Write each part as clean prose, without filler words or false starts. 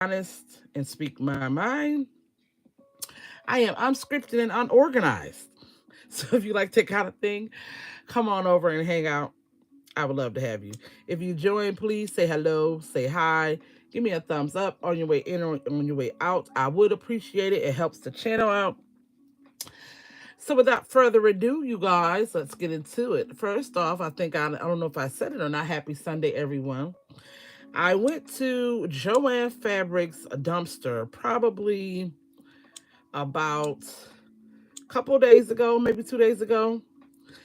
honest and speak my mind. I am unscripted and unorganized. So if you like that kind of thing, come on over and hang out. I would love to have you. If you join, please say hello, say hi, give me a thumbs up on your way in or on your way out. I would appreciate it. It helps the channel out. So without further ado, you guys, let's get into it. First off, I don't know if I said it or not. Happy Sunday, everyone. I went to Joann Fabrics dumpster probably about a couple days ago, maybe 2 days ago,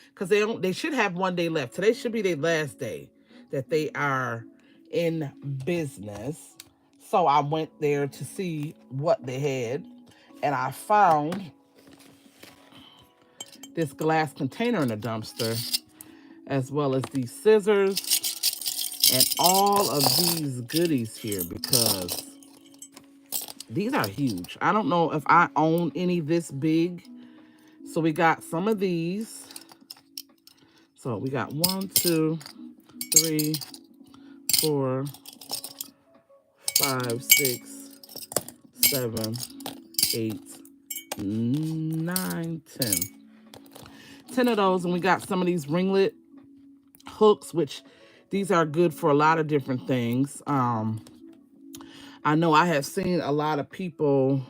because they should have one day left. Today should be their last day that they are in business. So I went there to see what they had, and I found this glass container in the dumpster, as well as these scissors and all of these goodies here because these are huge. I don't know if I own any this big. So we got some of these. So we got 1, 2, 3, 4, 5, 6, 7, 8, 9, 10. 10 of those. And we got some of these ringlet hooks, which these are good for a lot of different things. I know I have seen a lot of people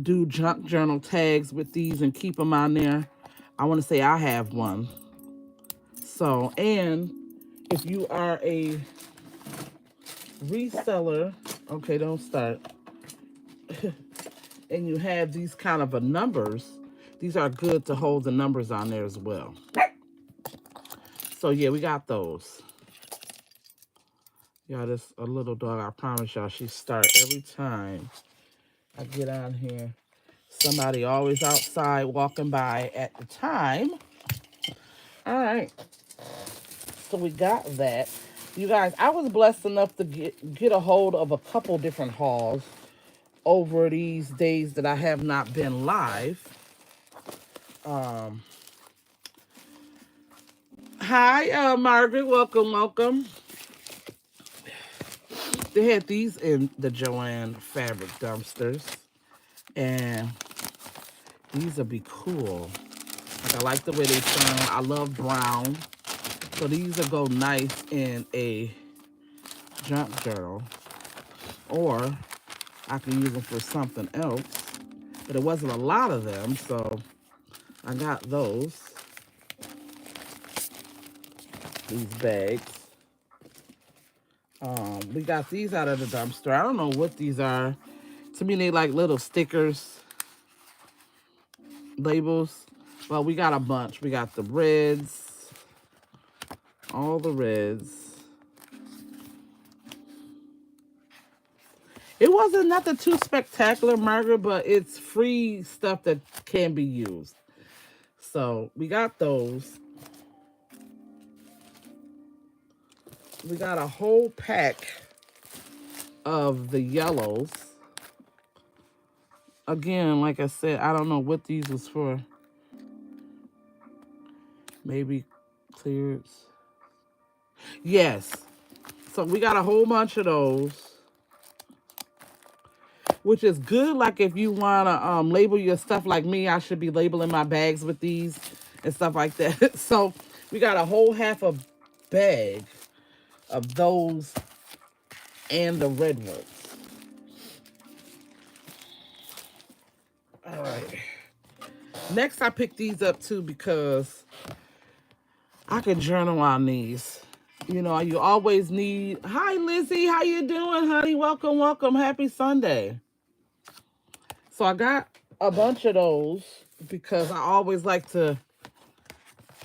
do junk journal tags with these and keep them on there. I want to say I have one. So, and if you are a reseller, okay, don't start, and you have these kind of a numbers, these are good to hold the numbers on there as well. So yeah, we got those. Y'all, this a little dog, I promise y'all, she start every time I get on here. Somebody always outside walking by at the time. All right. So we got that. You guys, I was blessed enough to get a hold of a couple different hauls over these days that I have not been live. Um, Hi, Margaret. Welcome, welcome. They had these in the Joann fabric dumpsters. And these will be cool. Like, I like the way they turn. I love brown. So these will go nice in a junk journal. Or I can use them for something else. But it wasn't a lot of them, so I got those. These bags. We got these out of the dumpster. I don't know what these are. To me, they like little stickers, labels. Well, we got a bunch. We got the reds, all the reds. It wasn't nothing too spectacular, Margaret, but it's free stuff that can be used. So we got those. We got a whole pack of the yellows. Again, like I said, I don't know what these was for. Maybe clearance. Yes. So we got a whole bunch of those, which is good. Like if you want to label your stuff like me, I should be labeling my bags with these and stuff like that. So we got a whole half a bag of those and the red ones. All right. Next, I picked these up too because I could journal on these. You know, you always need. Hi, Lizzie. How you doing, honey? Welcome, welcome. Happy Sunday. So I got a bunch of those because I always like to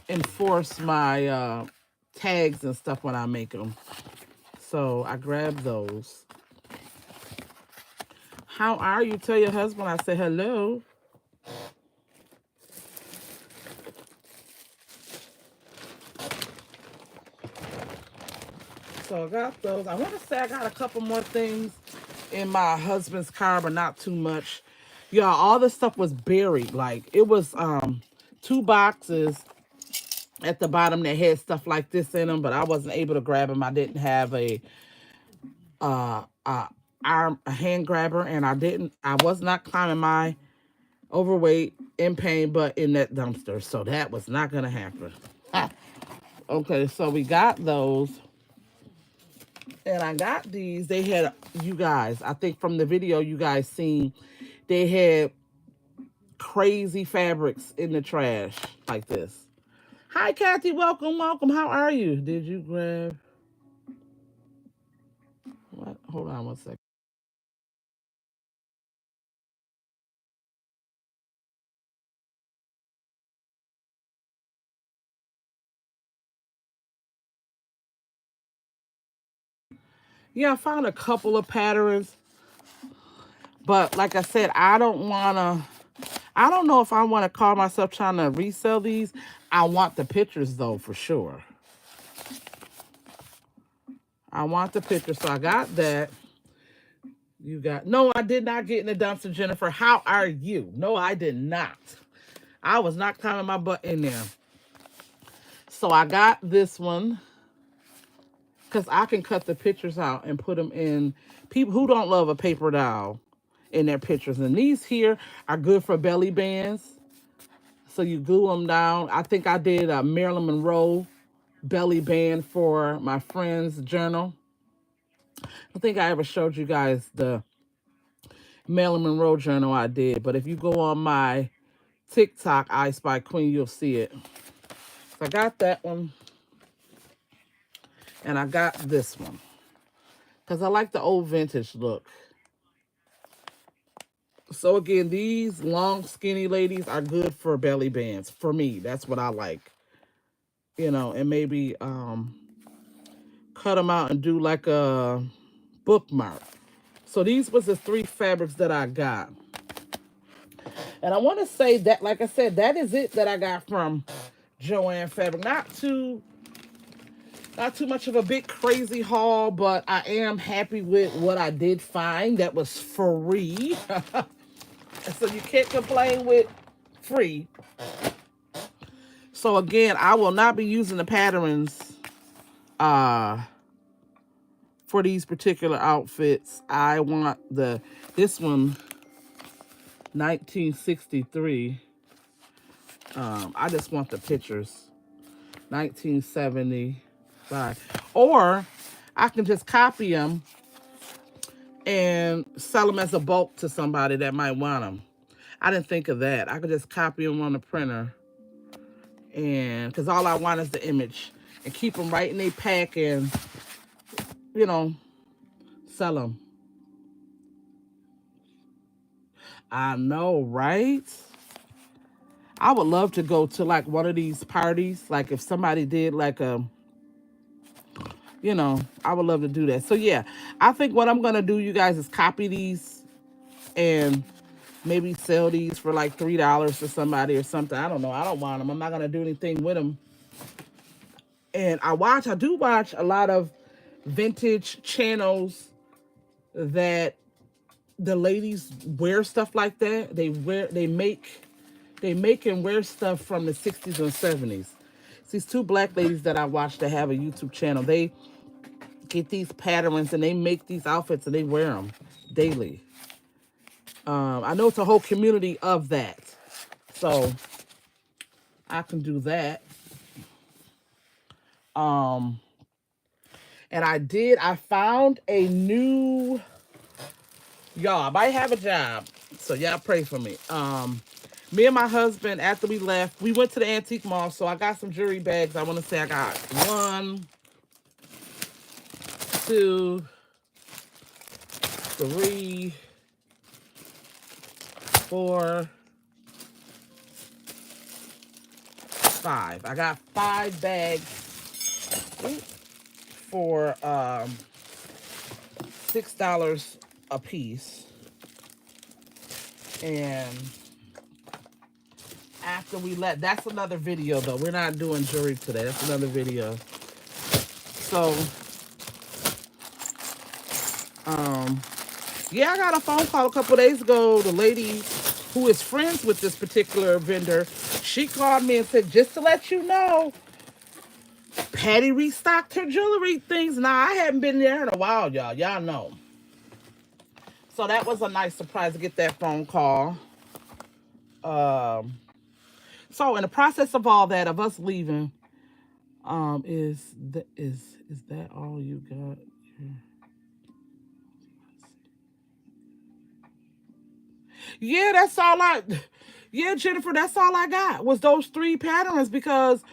enforce my tags and stuff when I make them. So I grabbed those. How are you? Tell your husband I say hello. So I got those. I want to say I got a couple more things in my husband's car, but not too much. Y'all, all this stuff was buried. Like, it was 2 boxes at the bottom that had stuff like this in them, but I wasn't able to grab them. I didn't have a a hand grabber, and I was not climbing my overweight, in pain, but in that dumpster. So that was not going to happen. Okay, so we got those. And I got these. They had, you guys, I think from the video you guys seen, they had crazy fabrics in the trash like this. Hi, Kathy. Welcome, welcome. How are you? Did you grab what? Hold on one second. Yeah, I found a couple of patterns, but like I said, I don't know if I want to call myself trying to resell these. I want the pictures though, for sure. I want the pictures, so I got that. You got no, I did not get in the dumpster, Jennifer. How are you? No, I did not. I was not climbing my butt in there. So I got this one because I can cut the pictures out and put them in. People who don't love a paper doll in their pictures. And these here are good for belly bands. So you glue them down. I think I did a Marilyn Monroe belly band for my friend's journal. I don't think I ever showed you guys the Marilyn Monroe journal I did. But if you go on my TikTok, I Spy Queen, you'll see it. So I got that one. And I got this one. Because I like the old vintage look. So again, these long, skinny ladies are good for belly bands. For me, that's what I like. You know, and maybe cut them out and do like a bookmark. So these was the three fabrics that I got. And I want to say that, like I said, that is it that I got from Joann Fabric. Not too much of a big crazy haul, but I am happy with what I did find that was free. So you can't complain with free. So again, I will not be using the patterns for these particular outfits. I want this one 1963. I just want the pictures. 1975. Or I can just copy them and sell them as a bulk to somebody that might want them. I didn't think of that. I could just copy them on the printer, and because all I want is the image, and keep them right in a pack and, you know, sell them. I know, right? I would love to go to like one of these parties. Like if somebody did like I would love to do that. So yeah, I think what I'm gonna do, you guys, is copy these and maybe sell these for like $3 to somebody or something. I don't know. I don't want them. I'm not gonna do anything with them. And I do watch a lot of vintage channels that the ladies wear stuff like that. They make and wear stuff from the 60s and 70s. It's these two black ladies that I watch that have a YouTube channel. They get these patterns and they make these outfits and they wear them daily. I know it's a whole community of that. So I can do that. And I found a new, y'all, I might have a job. So y'all pray for me. Me and my husband, after we left, we went to the antique mall. So I got some jewelry bags. I want to say I got 1, 2, 3, 4, 5. I got 5 bags for $6 a piece. And after we that's another video though. We're not doing jewelry today. That's another video. So yeah, I got a phone call a couple days ago. The lady who is friends with this particular vendor, she called me and said, just to let you know, Patty restocked her jewelry things. Now, I haven't been there in a while, y'all. Y'all know. So that was a nice surprise to get that phone call. Um, so in the process of all that, of us leaving, is that all you got? Yeah, that's all I. Yeah, Jennifer, that's all I got was those three patterns because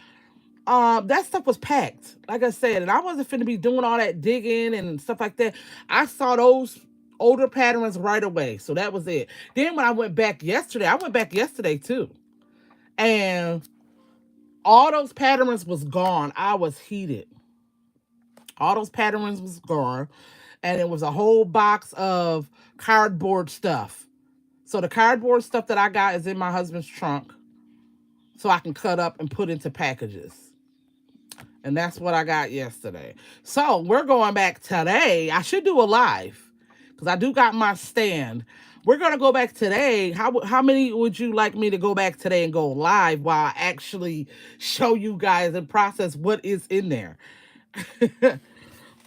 that stuff was packed, like I said, and I wasn't finna be doing all that digging and stuff like that. I saw those older patterns right away, so that was it. Then when I went back yesterday too, and all those patterns was gone. I was heated. All those patterns was gone, and it was a whole box of cardboard stuff. So the cardboard stuff that I got is in my husband's trunk, so I can cut up and put into packages. And that's what I got yesterday. So we're going back today. I should do a live because I do got my stand. We're gonna go back today. How many would you like me to go back today and go live while I actually show you guys and process what is in there?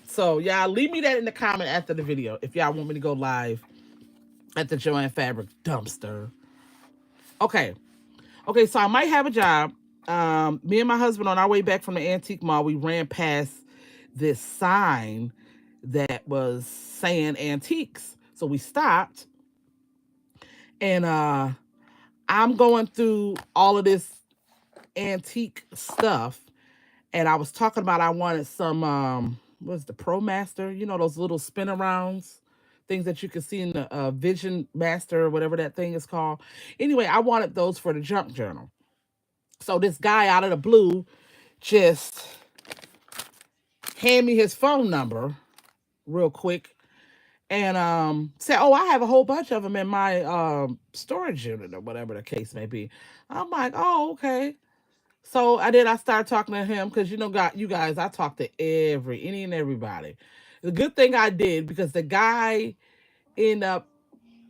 So yeah, leave me that in the comment after the video if y'all want me to go live at the Joann Fabric dumpster. Okay. Okay, so I might have a job. Me and my husband on our way back from the antique mall, we ran past this sign that was saying antiques. So we stopped and I'm going through all of this antique stuff and I was talking about I wanted some what's the Pro Master, you know, those little spin arounds, things that you can see in the Vision Master or whatever that thing is called. Anyway, I wanted those for the junk journal. So this guy out of the blue just hand me his phone number real quick and said, "Oh, I have a whole bunch of them in my storage unit or whatever the case may be." I'm like, "Oh, okay." So I started talking to him because got you guys, I talk to any and everybody. The good thing I did because the guy ended up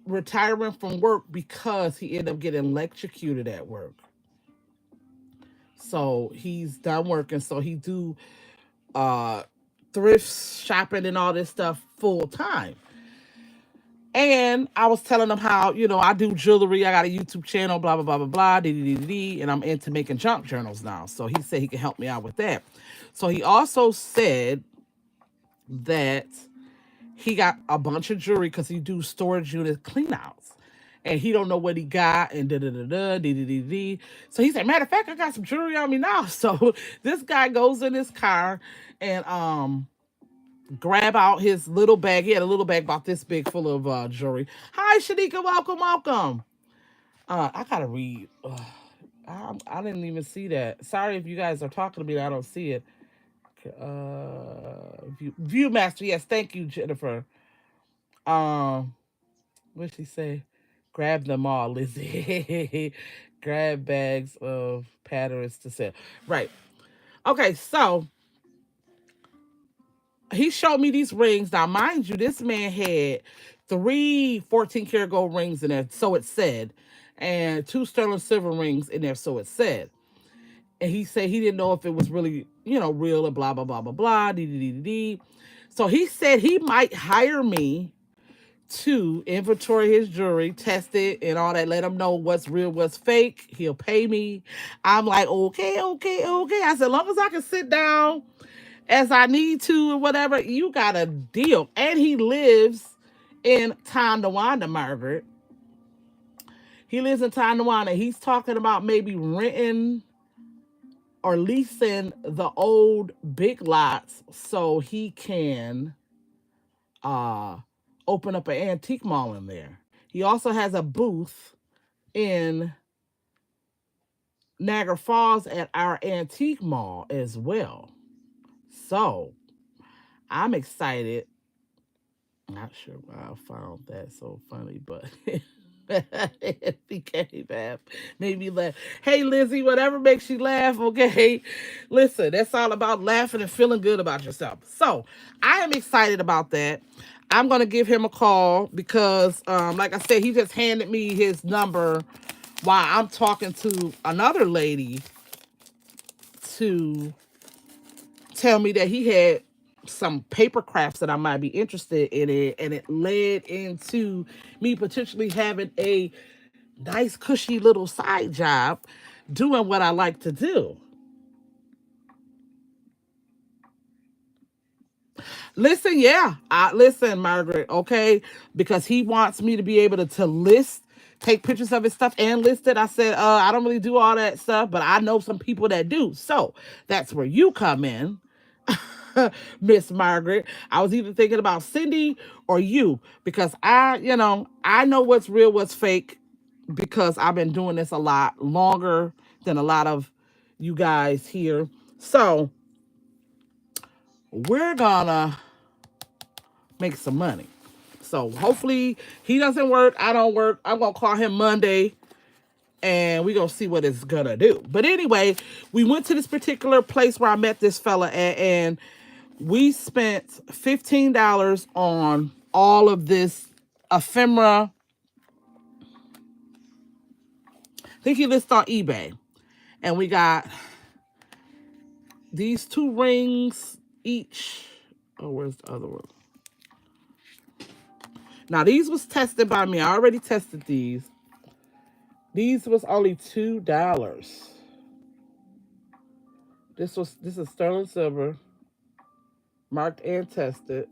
retiring from work because he ended up getting electrocuted at work. So he's done working. So he do uh thrift shopping and all this stuff full time. And I was telling him how, I do jewelry. I got a YouTube channel, blah, blah, blah, blah, blah, dee, dee, dee, dee, and I'm into making junk journals now. So he said he can help me out with that. So he also said that he got a bunch of jewelry because he do storage unit cleanouts. And he don't know what he got and da da da da dee dee dee dee. So he said, matter of fact, I got some jewelry on me now. So this guy goes in his car and grab out his little bag. He had a little bag about this big full of jewelry. Hi, Shanika. Welcome, welcome. I gotta read. I didn't even see that. Sorry if you guys are talking to me and I don't see it. Viewmaster. Yes, thank you, Jennifer. Um, what she say? Grab them all, Lizzie. Grab bags of patterns to sell. Right. Okay, so he showed me these rings. Now, mind you, this man had three 14-karat gold rings in there, so it said, and two sterling silver rings in there, so it said. And he said he didn't know if it was really, real or blah, blah, blah, blah, blah, dee, dee, dee, dee, dee. So he said he might hire me to inventory his jewelry, test it, and all that, let him know what's real, what's fake. He'll pay me. I'm like, okay, okay, okay. I said, as long as I can sit down as I need to or whatever, you got a deal. And he lives in Tonawanda, Margaret. He lives in Tonawanda. He's talking about maybe renting or leasing the old big lots so he can uh open up an antique mall in there. He also has a booth in Niagara Falls at our antique mall as well. So I'm excited. Not sure why I found that so funny, but it became laugh. Made me laugh. Hey Lizzie, whatever makes you laugh, okay? Listen, that's all about laughing and feeling good about yourself. So I am excited about that. I'm gonna give him a call because like I said, he just handed me his number while I'm talking to another lady to tell me that he had some paper crafts that I might be interested in it, and it led into me potentially having a nice cushy little side job doing what I like to do. Listen, yeah, listen, Margaret, okay, because he wants me to be able to list, take pictures of his stuff and list it. I said, I don't really do all that stuff, but I know some people that do. So that's where you come in, Miss Margaret. I was either thinking about Cindy or you because I know what's real, what's fake, because I've been doing this a lot longer than a lot of you guys here. So we're gonna make some money. So hopefully he doesn't work. I don't work. I'm gonna call him Monday and we're gonna see what it's gonna do. But anyway, we went to this particular place where I met this fella at, and we spent $15 on all of this ephemera. I think he lists on eBay. And we got these two rings each. Oh, where's the other one? Now these was tested by me. I already tested these. These was only $2. This is sterling silver, marked and tested.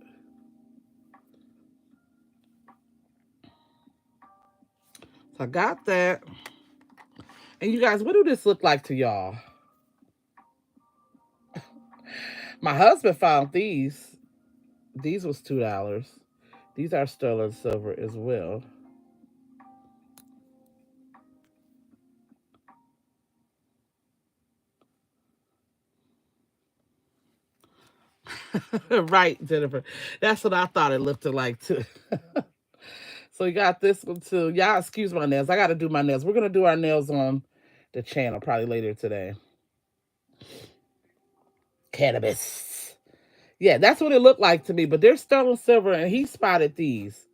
So I got that. And you guys, what do this look like to y'all? My husband found these. These was $2. These are sterling silver as well. Right, Jennifer. That's what I thought it looked like too. So we got this one too. Y'all excuse my nails. I gotta do my nails. We're gonna do our nails on the channel probably later today. Cannabis. Yeah, that's what it looked like to me. But they're sterling silver, and he spotted these.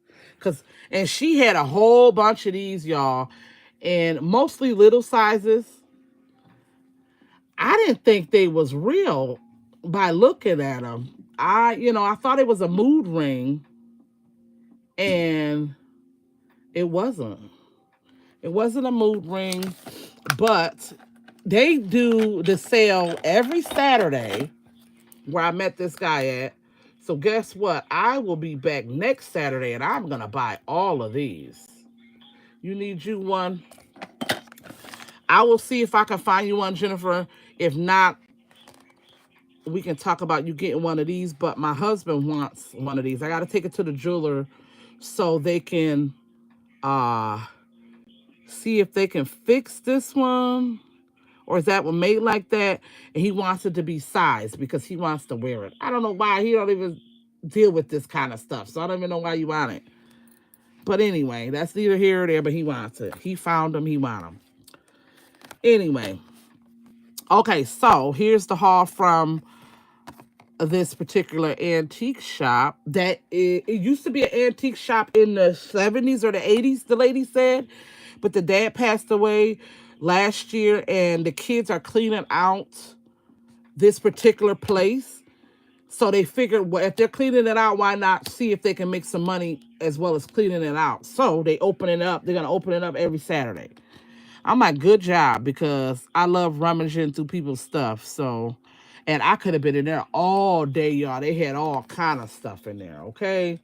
And she had a whole bunch of these, y'all, and mostly little sizes. I didn't think they was real by looking at them. I thought it was a mood ring, and it wasn't. It wasn't a mood ring, but they do the sale every Saturday where I met this guy at. So guess what? I will be back next Saturday and I'm going to buy all of these. You need you one? I will see if I can find you one, Jennifer. If not, we can talk about you getting one of these. But my husband wants one of these. I got to take it to the jeweler so they can uh see if they can fix this one. Or is that one made like that? And he wants it to be sized because he wants to wear it. I don't know why. He don't even deal with this kind of stuff. So I don't even know why you want it. But anyway, that's neither here or there, but he wants it. He found them. He want them. Anyway. Okay, so here's the haul from this particular antique shop. It used to be an antique shop in the 70s or the 80s, the lady said. But the dad passed away last year, and the kids are cleaning out this particular place. So they figured, well, if they're cleaning it out, why not see if they can make some money as well as cleaning it out? So they open it up. They're going to open it up every Saturday. I'm like, good job, because I love rummaging through people's stuff. So, and I could have been in there all day, y'all. They had all kind of stuff in there, okay?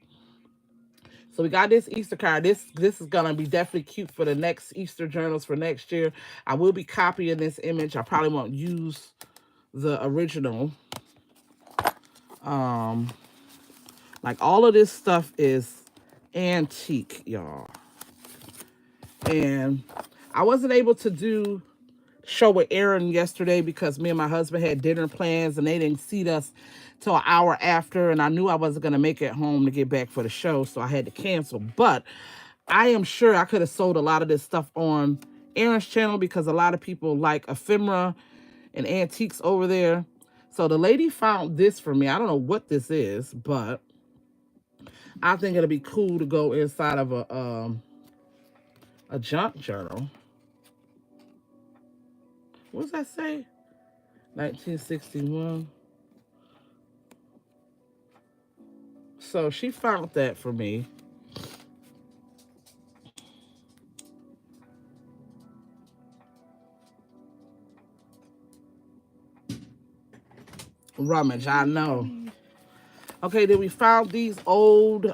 So we got this Easter card. This is gonna be definitely cute for the next Easter journals for next year. I will be copying this image. I probably won't use the original. Um, like all of this stuff is antique, y'all. And I wasn't able to do show with Aaron yesterday because me and my husband had dinner plans and they didn't seat us till an hour after, and I knew I wasn't going to make it home to get back for the show, so I had to cancel. But I am sure I could have sold a lot of this stuff on Aaron's channel because a lot of people like ephemera and antiques over there. So the lady found this for me. I don't know what this is, but I think it'll be cool to go inside of a junk journal. What does that say? 1961. So she found that for me. Rummage, I know. Okay, then we found these old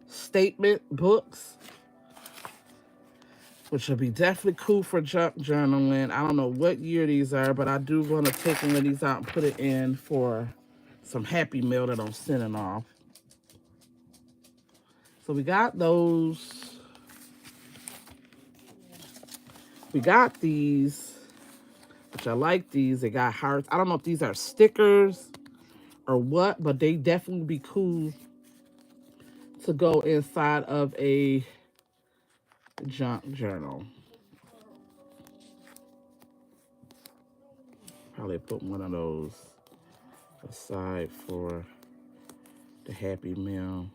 statement books, which will be definitely cool for junk journaling. I don't know what year these are, but I do want to take one of these out and put it in for some Happy Mail that I'm sending off. So we got those. We got these, which I like these. They got hearts. I don't know if these are stickers or what, but they definitely be cool to go inside of a junk journal. Probably put one of those aside for the Happy Meal.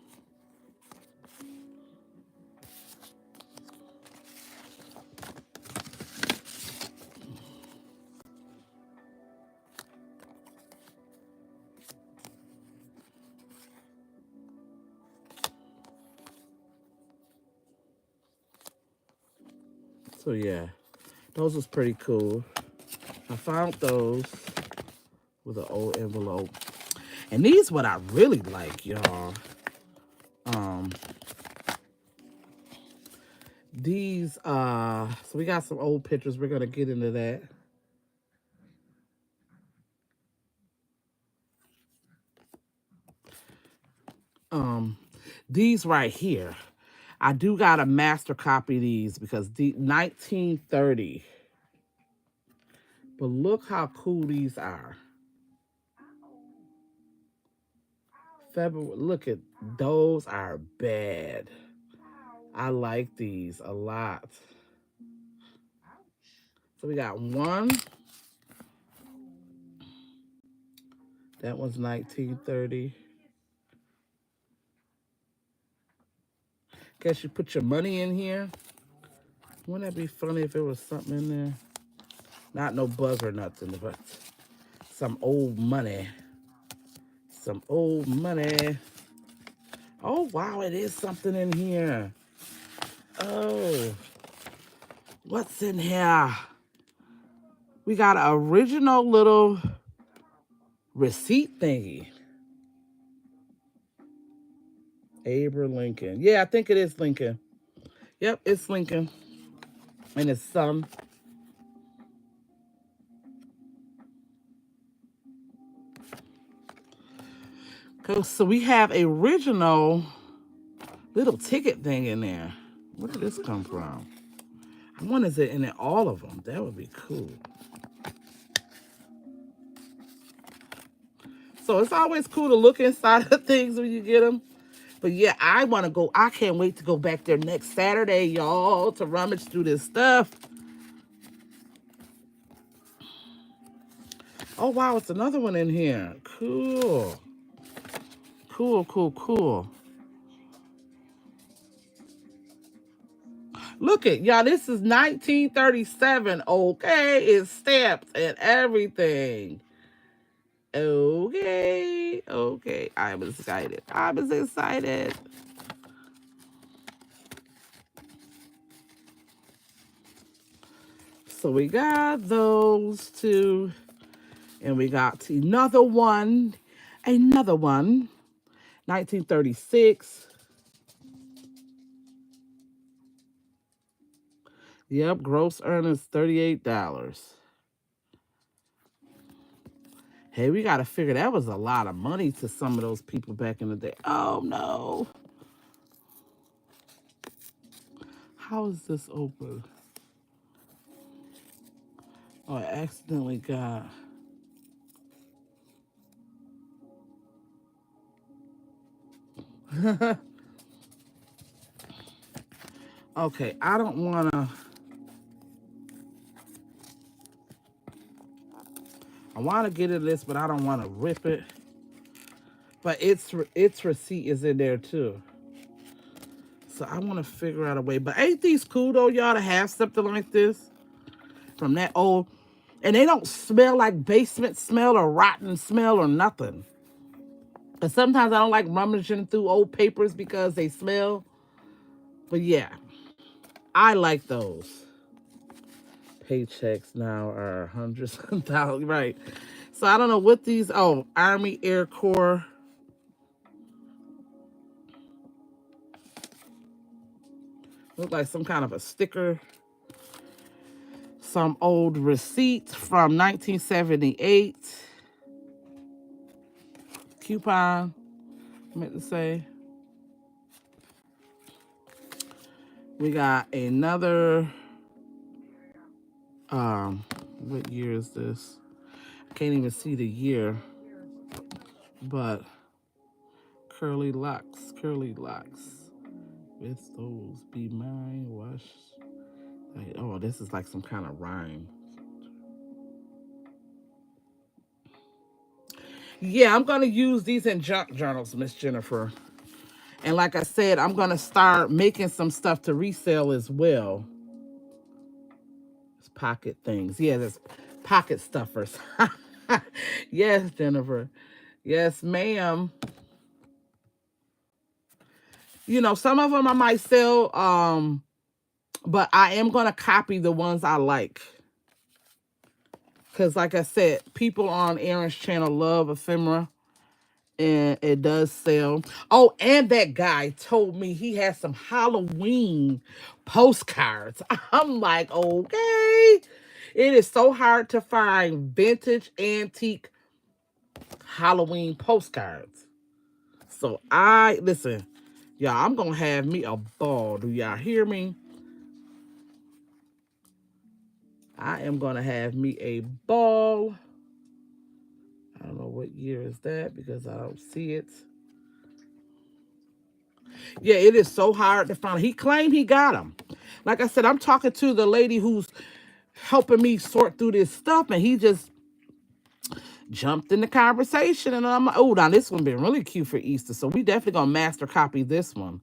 So yeah, those was pretty cool. I found those with an old envelope. And these what I really like, y'all. These so we got some old pictures. We're gonna get into that. These right here. I do got a master copy of these because the 1930. But look how cool these are. February, look at those are bad. I like these a lot. So we got one. That one's 1930. Guess you put your money in here. Wouldn't that be funny if there was something in there? Not no bug or nothing, but some old money. Some old money. Oh, wow, it is something in here. Oh, what's in here? We got an original little receipt thingy. Abraham Lincoln. Yeah, I think it is Lincoln. Yep, it's Lincoln. And his son. So we have a original little ticket thing in there. Where did this come from? I wonder is it in all of them? That would be cool. So it's always cool to look inside of things when you get them. But yeah, I want to go. I can't wait to go back there next Saturday, y'all, to rummage through this stuff. Oh, wow, it's another one in here. Cool. Cool, cool, cool. Look at y'all. This is 1937. Okay, it's stamped and everything. Okay, okay. I'm excited. I'm excited. So we got those two, and we got another one. 1936. Yep, gross earnings $38. Hey, we got to figure that was a lot of money to some of those people back in the day. Oh, no. How is this open? Oh, I accidentally got... Okay, I don't want to... I want to get into this, but I don't want to rip it. But its receipt is in there, too. So I want to figure out a way. But ain't these cool, though, y'all, to have something like this? From that old... And they don't smell like basement smell or rotten smell or nothing. But sometimes I don't like rummaging through old papers because they smell. But yeah, I like those. Paychecks now are hundreds of thousands, right? So I don't know what these. Oh, Army Air Corps. Look like some kind of a sticker. Some old receipts from 1978. Coupon, I meant to say. We got another. What year is this? I can't even see the year. But curly locks. With those be mine, wash. Like, oh, this is like some kind of rhyme. Yeah, I'm gonna use these in junk journals, Miss Jennifer. And like I said, I'm gonna start making some stuff to resell as well. It's pocket things. Yeah, there's pocket stuffers. Yes, Jennifer. Yes, ma'am. You know, some of them I might sell, but I am gonna copy the ones I like. Cause like I said, people on Aaron's channel love ephemera. And it does sell. Oh, and that guy told me he has some Halloween postcards. I'm like, okay. It is so hard to find vintage antique Halloween postcards. So listen, y'all, I'm gonna have me a ball. Do y'all hear me? I am gonna have me a ball. I don't know what year is that because I don't see it. Yeah, it is so hard to find. He claimed he got them. Like I said, I'm talking to the lady who's helping me sort through this stuff, and he just jumped in the conversation. And I'm like, oh, now this one been really cute for Easter. So we definitely gonna master copy this one.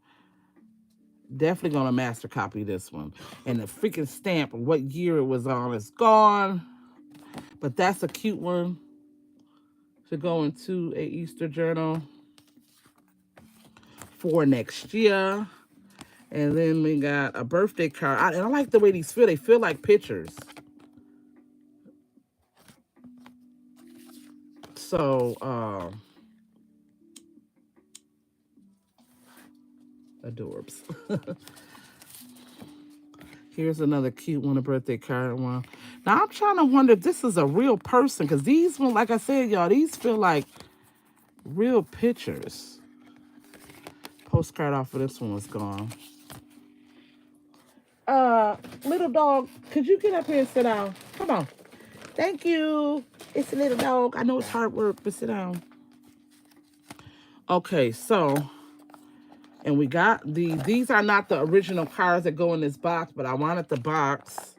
Definitely gonna master copy this one. And the freaking stamp of what year it was on is gone. But that's a cute one to go into a Easter journal for next year. And then we got a birthday card. And I like the way these feel. They feel like pictures. So, adorbs. Here's another cute one, a birthday card one. Now, I'm trying to wonder if this is a real person. Because these one, like I said, y'all, these feel like real pictures. Postcard off of this one was gone. Little dog, could you get up here and sit down? Come on. Thank you. It's a little dog. I know it's hard work, but sit down. Okay, so, and we got these are not the original cards that go in this box, but I wanted the box.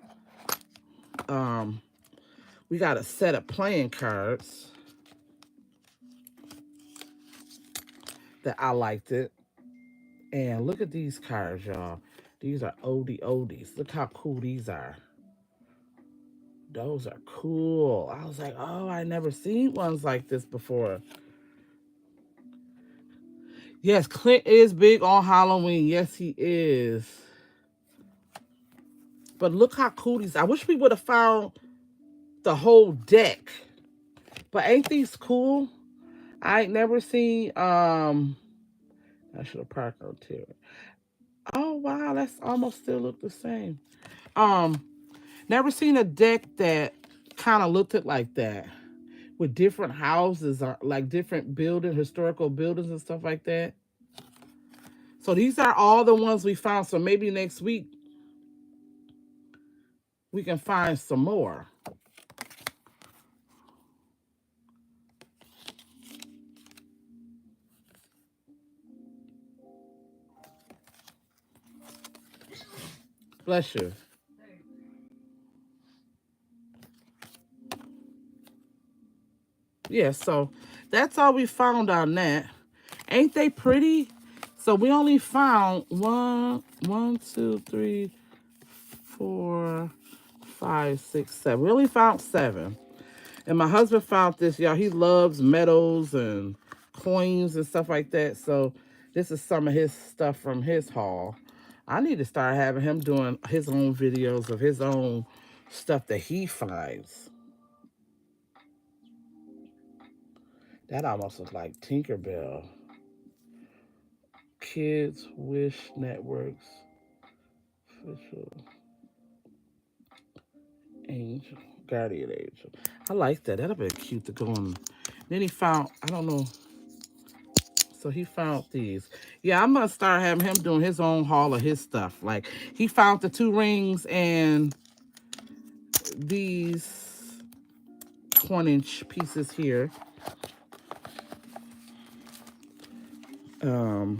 We got a set of playing cards that I liked it. And look at these cards, y'all. These are oldie oldies. Look how cool these are. Those are cool. I was like, oh, I never seen ones like this before. Yes, Clint is big on Halloween. Yes, he is. But look how cool these. I wish we would have found the whole deck. But ain't these cool? I ain't never seen I should have parked on tier. Oh wow, that's almost still look the same. Um, Never seen a deck that kind of looked it like that. With different houses or like different building, historical buildings and stuff like that. So these are all the ones we found. So maybe next week we can find some more. Bless you. Yeah, so that's all we found on that. Ain't they pretty? So we only found one, two, three, 4, 5, 6, 7. We only found 7. And my husband found this, y'all. He loves metals and coins and stuff like that. So this is some of his stuff from his haul. I need to start having him doing his own videos of his own stuff that he finds. That almost looks like Tinkerbell. Kids Wish Networks official angel, guardian angel. I like that. That'll be cute to go on. Then he found, I don't know. So he found these. Yeah, I'm gonna start having him doing his own haul of his stuff. Like he found the 2 rings and these 1-inch pieces here. Um,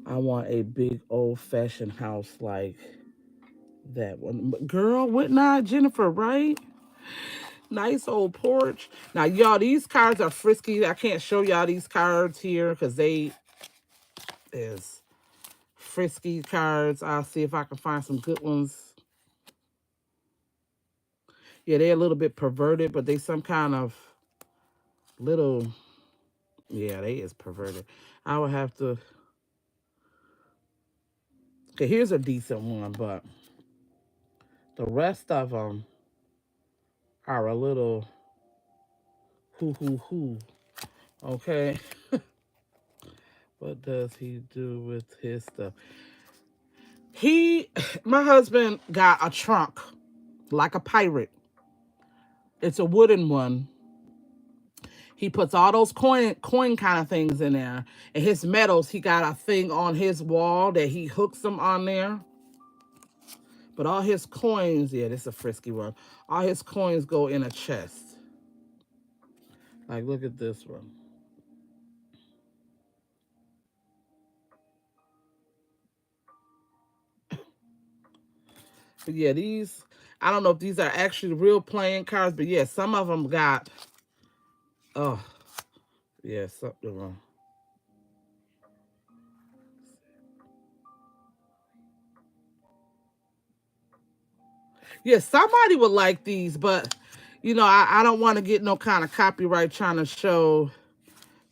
I want a big old-fashioned house like that one. Girl, what not, Jennifer, right? Nice old porch. Now, y'all, these cards are frisky. I can't show y'all these cards here because they is frisky cards. I'll see if I can find some good ones. Yeah, they're a little bit perverted, but they some kind of little, yeah, they is perverted. I would have to, okay, here's a decent one, but the rest of them are a little hoo. Okay. What does he do with his stuff? My husband got a trunk like a pirate. It's a wooden one. He puts all those coin kind of things in there. And his medals, he got a thing on his wall that he hooks them on there. But all his coins, yeah, this is a frisky one. All his coins go in a chest. Like, look at this one. But yeah, these, I don't know if these are actually real playing cards, but yeah, some of them got, oh, yeah, something wrong. Yeah, somebody would like these, but I don't want to get no kind of copyright trying to show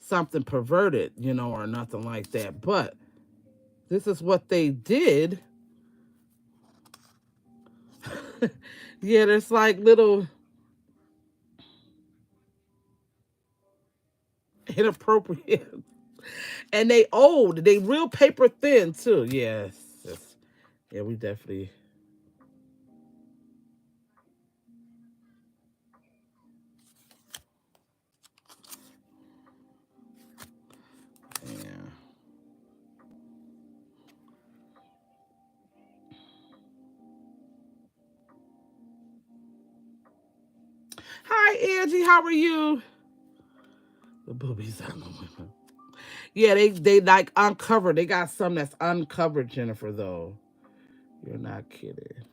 something perverted, or nothing like that. But this is what they did. Yeah, there's like little inappropriate. And they old. They real paper thin too. Yes. Yes. Yeah, we definitely. Yeah. Hi, Angie. How are you? The boobies on the women. Yeah, they like uncovered. They got some that's uncovered, Jennifer. Though you're not kidding.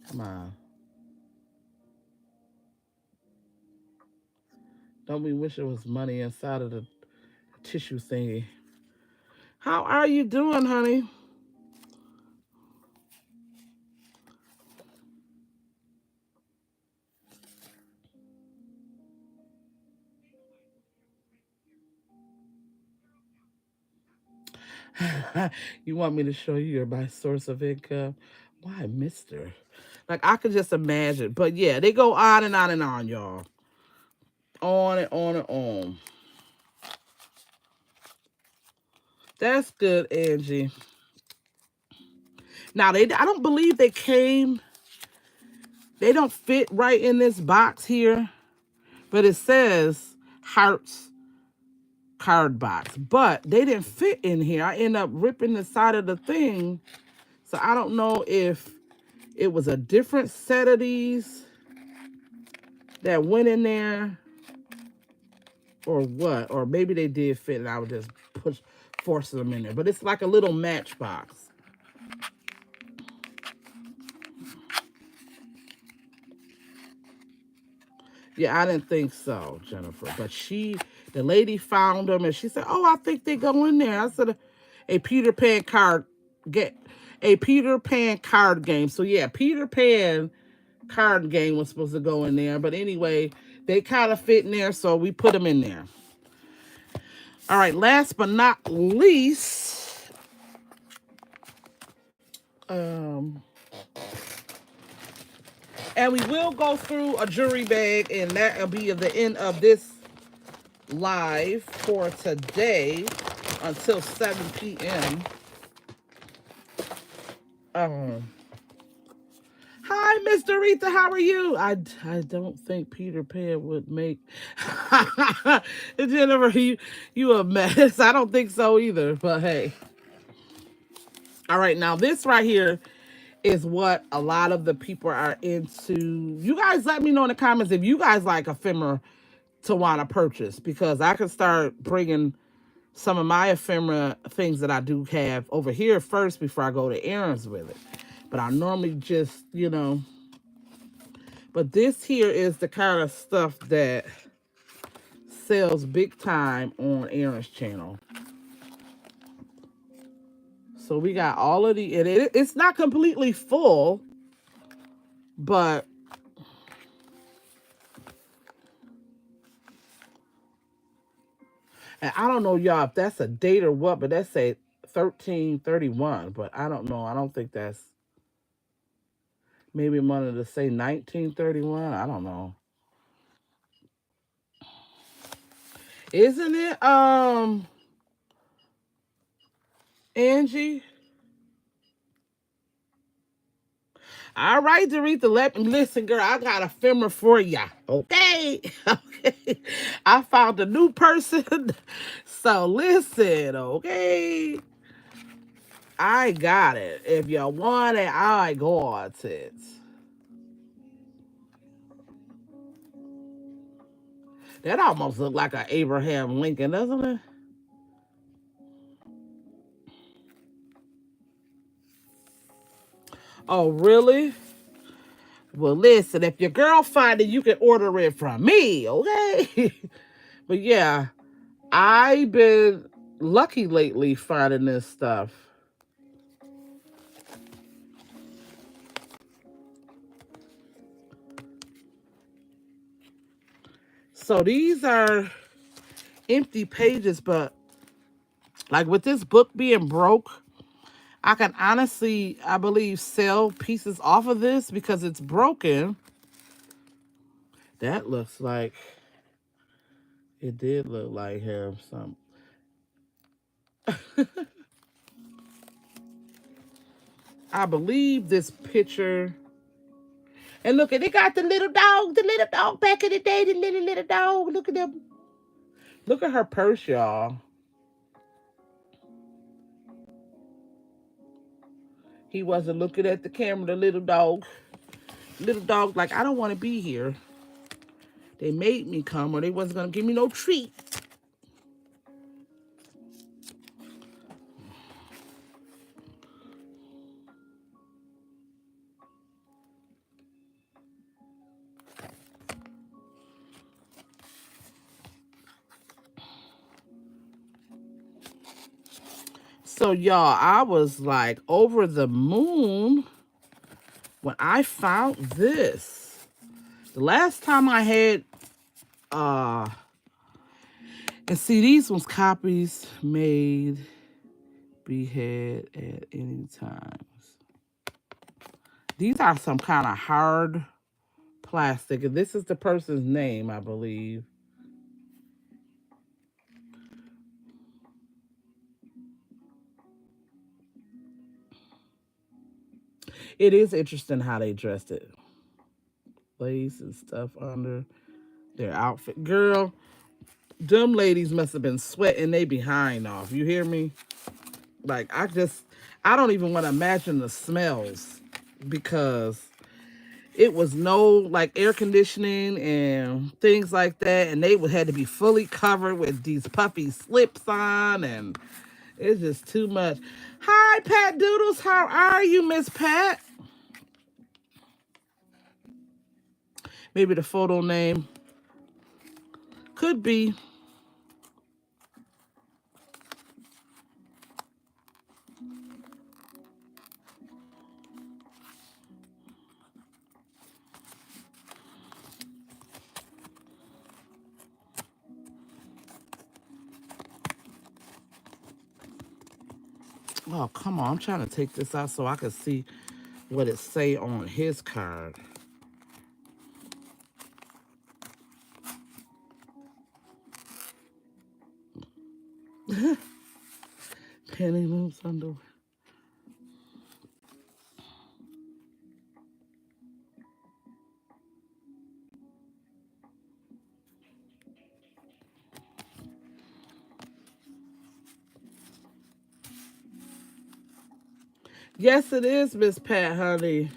Come on. Don't we wish it was money inside of the tissue thingy? How are you doing, honey? You want me to show you my source of income? Why, mister? Like, I could just imagine. But yeah, they go on and on and on, y'all. On and on and on. That's good, Angie. Now, I don't believe they don't fit right in this box here, but it says hearts card box. But they didn't fit in here. I end up ripping the side of the thing. So I don't know if it was a different set of these that went in there or what. Or maybe they did fit and I would just force them in there. But it's like a little matchbox. Yeah, I didn't think so, Jennifer. But the lady found them and she said, "Oh, I think they go in there." I said, "A Peter Pan card get a Peter Pan card game." So yeah, Peter Pan card game was supposed to go in there. But anyway, They kind of fit in there, so we put them in there. All right, last but not least, um, and we will go through a jewelry bag, and that will be at the end of this live for today until 7 p.m. Um, Hi, Miss Doretha. How are you? I don't think Peter Pan would make Jennifer, you a mess. I don't think so either. But hey. All right, now this right here is what a lot of the people are into. You guys let me know in the comments if you guys like ephemera to want to purchase, because I can start bringing some of my ephemera things that I do have over here first before I go to errands with it. But I normally just, but this here is the kind of stuff that sells big time on Aaron's channel. So we got all of the, and it's not completely full, but and I don't know, y'all, if that's a date or what, but that's a 1331, but I don't know. I don't think that's, maybe I'm wanted to say 1931. I don't know. Isn't it, Angie? All right, Doretha, let me listen, girl. I got a ephemera for ya. Okay. Okay. I found a new person. So listen, okay. I got it. If you want it, I got it. That almost looked like an Abraham Lincoln, doesn't it? Oh, really? Well, listen, if your girl find it, you can order it from me, okay? But yeah, I've been lucky lately finding this stuff. So these are empty pages, but like with this book being broke, I can honestly, I believe, sell pieces off of this because it's broken. That looks like, it did look like him. Some. I believe this picture. And look, they got the little dog back in the day, the little dog. Look at them. Look at her purse, y'all. He wasn't looking at the camera, the little dog. Little dog, like, I don't want to be here. They made me come, or they wasn't going to give me no treat. So, y'all, I was like over the moon when I found this. The last time I had, and see, these ones copies made, be had at any times. These are some kind of hard plastic, and this is the person's name, I believe. It is interesting how they dressed it. Lace and stuff under their outfit. Girl, them ladies must have been sweating they behind off. You hear me? Like, I don't even want to imagine the smells, because it was no like air conditioning and things like that, and they would had to be fully covered with these puffy slips on, and it's just too much. Hi, Pat Doodles. How are you, Miss Pat? Maybe the photo name could be. Oh, come on. I'm trying to take this out so I can see what it say on his card. Penny loops underwear. Yes, it is, Miss Pat, honey.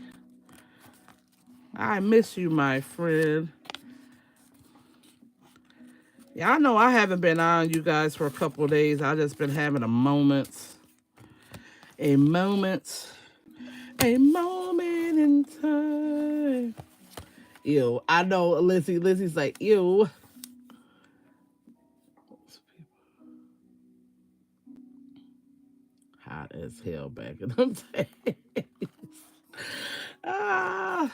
I miss you, my friend. Yeah, I know I haven't been on you guys for a couple of days. I just been having a moment, a moment in time. Ew. I know Lizzie. Lizzie's like, ew. Hot as hell back in them days. Ah.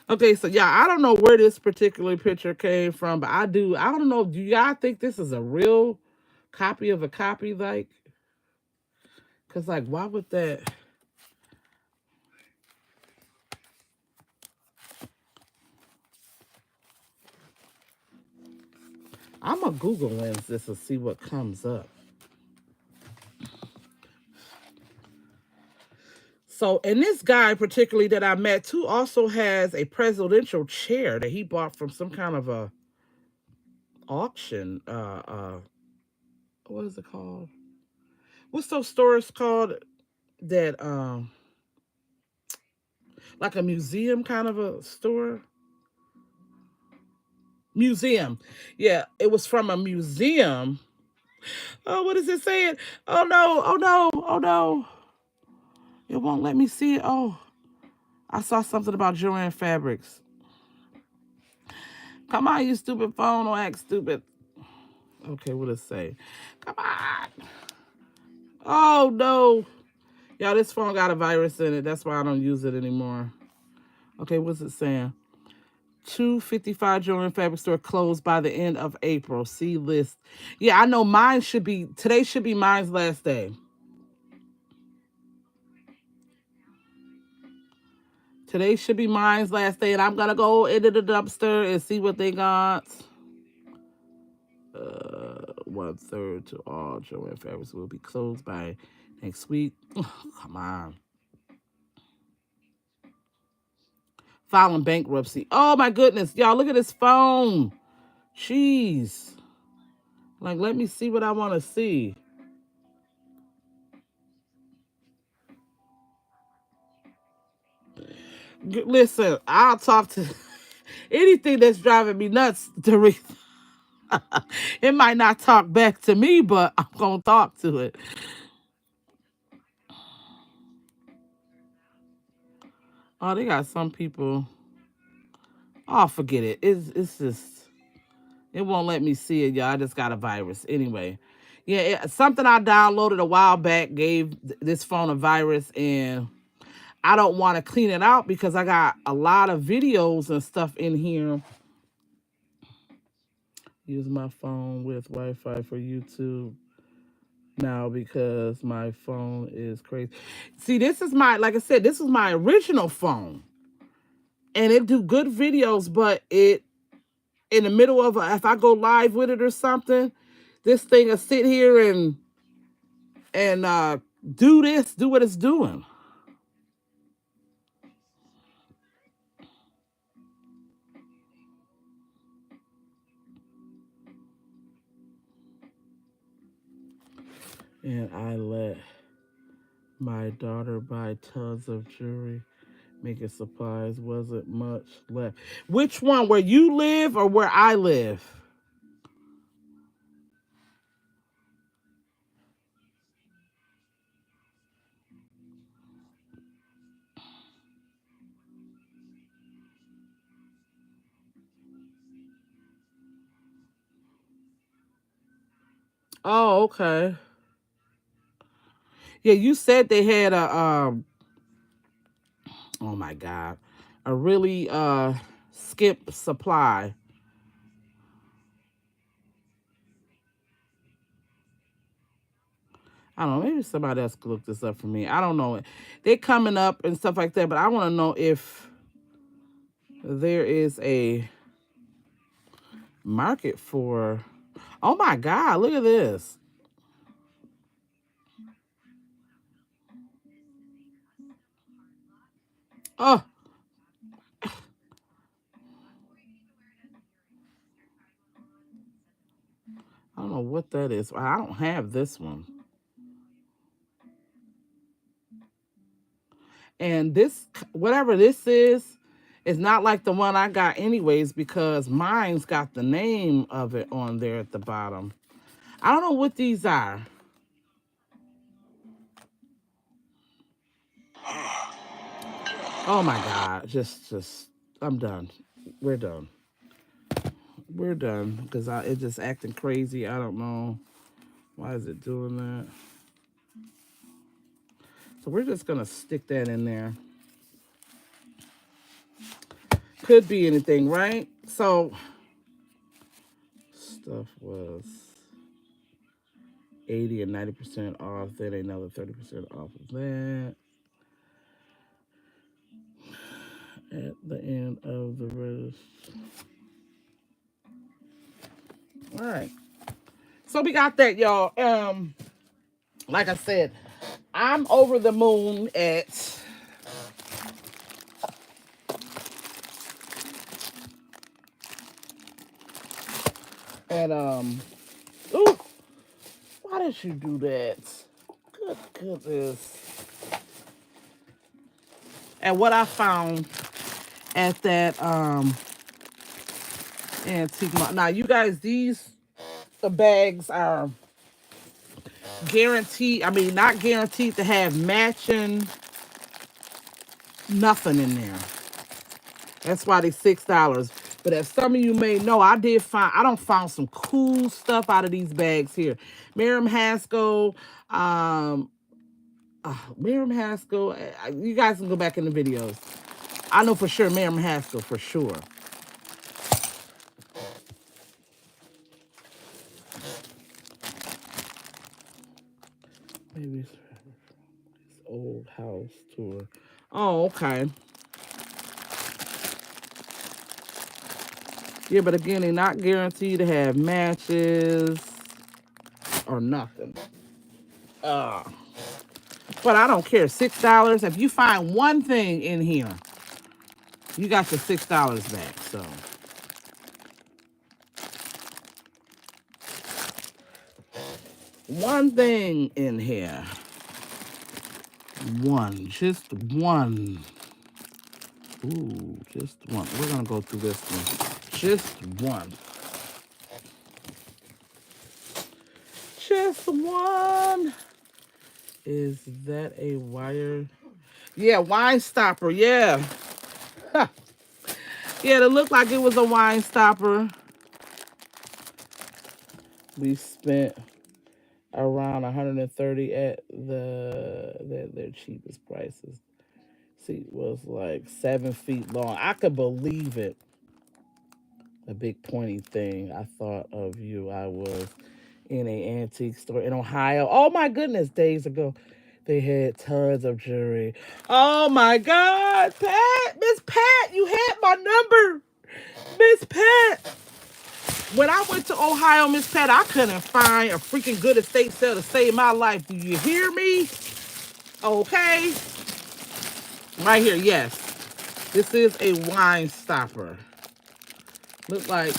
Okay, so yeah, I don't know where this particular picture came from, but I do. I don't know. Do y'all think this is a real copy of a copy? Like, cause like, why would that? I'm gonna Google Lens this and see what comes up. So, and this guy particularly that I met too also has a presidential chair that he bought from some kind of a auction. What is it called? What's those stores called that like a museum kind of a store? Museum. Yeah, it was from a museum. Oh, what is it saying? Oh no, oh no, oh no. It won't let me see it. Oh, I saw something about Joann fabrics. Come on, you stupid phone, don't act stupid. Okay, what does it say? Come on. Oh no. Y'all, this phone got a virus in it. That's why I don't use it anymore. Okay, what's it saying? 255 Joann Fabric Store closed by the end of April. See list. Yeah, I know mine should be, today should be mine's last day. Today should be mine's last day, and I'm gonna go into the dumpster and see what they got. 1/3 to all Joann Fabrics will be closed by next week. Come on. Filing bankruptcy. Oh my goodness. Y'all, look at this phone. Jeez. Like, let me see what I want to see. Listen, I'll talk to anything that's driving me nuts, Teresa. It might not talk back to me, but I'm going to talk to it. Oh, they got some people. Oh, forget it. It's just, it won't let me see it, y'all. I just got a virus. Anyway, yeah, something I downloaded a while back gave this phone a virus, and I don't want to clean it out because I got a lot of videos and stuff in here. Use my phone with Wi-Fi for YouTube now because my phone is crazy. See, this is my, like I said, this is my original phone, and it do good videos, but it in the middle of if I go live with it or something, this thing will sit here and do what it's doing. And I let my daughter buy tons of jewelry, making supplies wasn't much left. Which one? Where you live or where I live? Oh, okay. Yeah, you said they had a oh my god, a really skip supply. I don't know. Maybe somebody else could look this up for me. I don't know. They coming up and stuff like that, but I want to know if there is a market for. Oh my God! Look at this. Oh, I don't know what that is. I don't have this one. And this, whatever this is not like the one I got anyways because mine's got the name of it on there at the bottom. I don't know what these are. Oh my God. I'm done. We're done. We're done because it's just acting crazy. I don't know. Why is it doing that? So we're just going to stick that in there. Could be anything, right? So stuff was 80 and 90% off. Then another 30% off of that. At the end of the rest. All right. So we got that, y'all. Like I said, I'm over the moon at ooh, why did you do that? Good goodness. And what I found at that antique mall. Now you guys, these the bags are guaranteed. I mean, not guaranteed to have matching nothing in there. That's why they $6. But as some of you may know, I don't found some cool stuff out of these bags here. Miriam Haskell, Miriam Haskell. You guys can go back in the videos. I know for sure Miriam Haskell for sure. Maybe it's old house tour. Oh, okay. Yeah, but again, they're not guaranteed to have matches or nothing. Uh, but I don't care. $6. If you find one thing in here, you got your $6 back. So one thing in here. One. Just one. Ooh, just one. We're gonna go through this one. Just one. Just one. Is that a wire? Yeah, wine stopper. Yeah. Yeah, it looked like it was a wine stopper. We spent around 130 at their cheapest prices. Seat was like 7 feet long. I could believe it. A big pointy thing. I thought of you. I was in an antique store in Ohio. Oh my goodness, days ago. They had tons of jewelry. Oh my God, Pat, Miss Pat, you had my number. Miss Pat. When I went to Ohio, Miss Pat, I couldn't find a freaking good estate sale to save my life. Do you hear me? Okay. Right here, yes. This is a wine stopper. Look like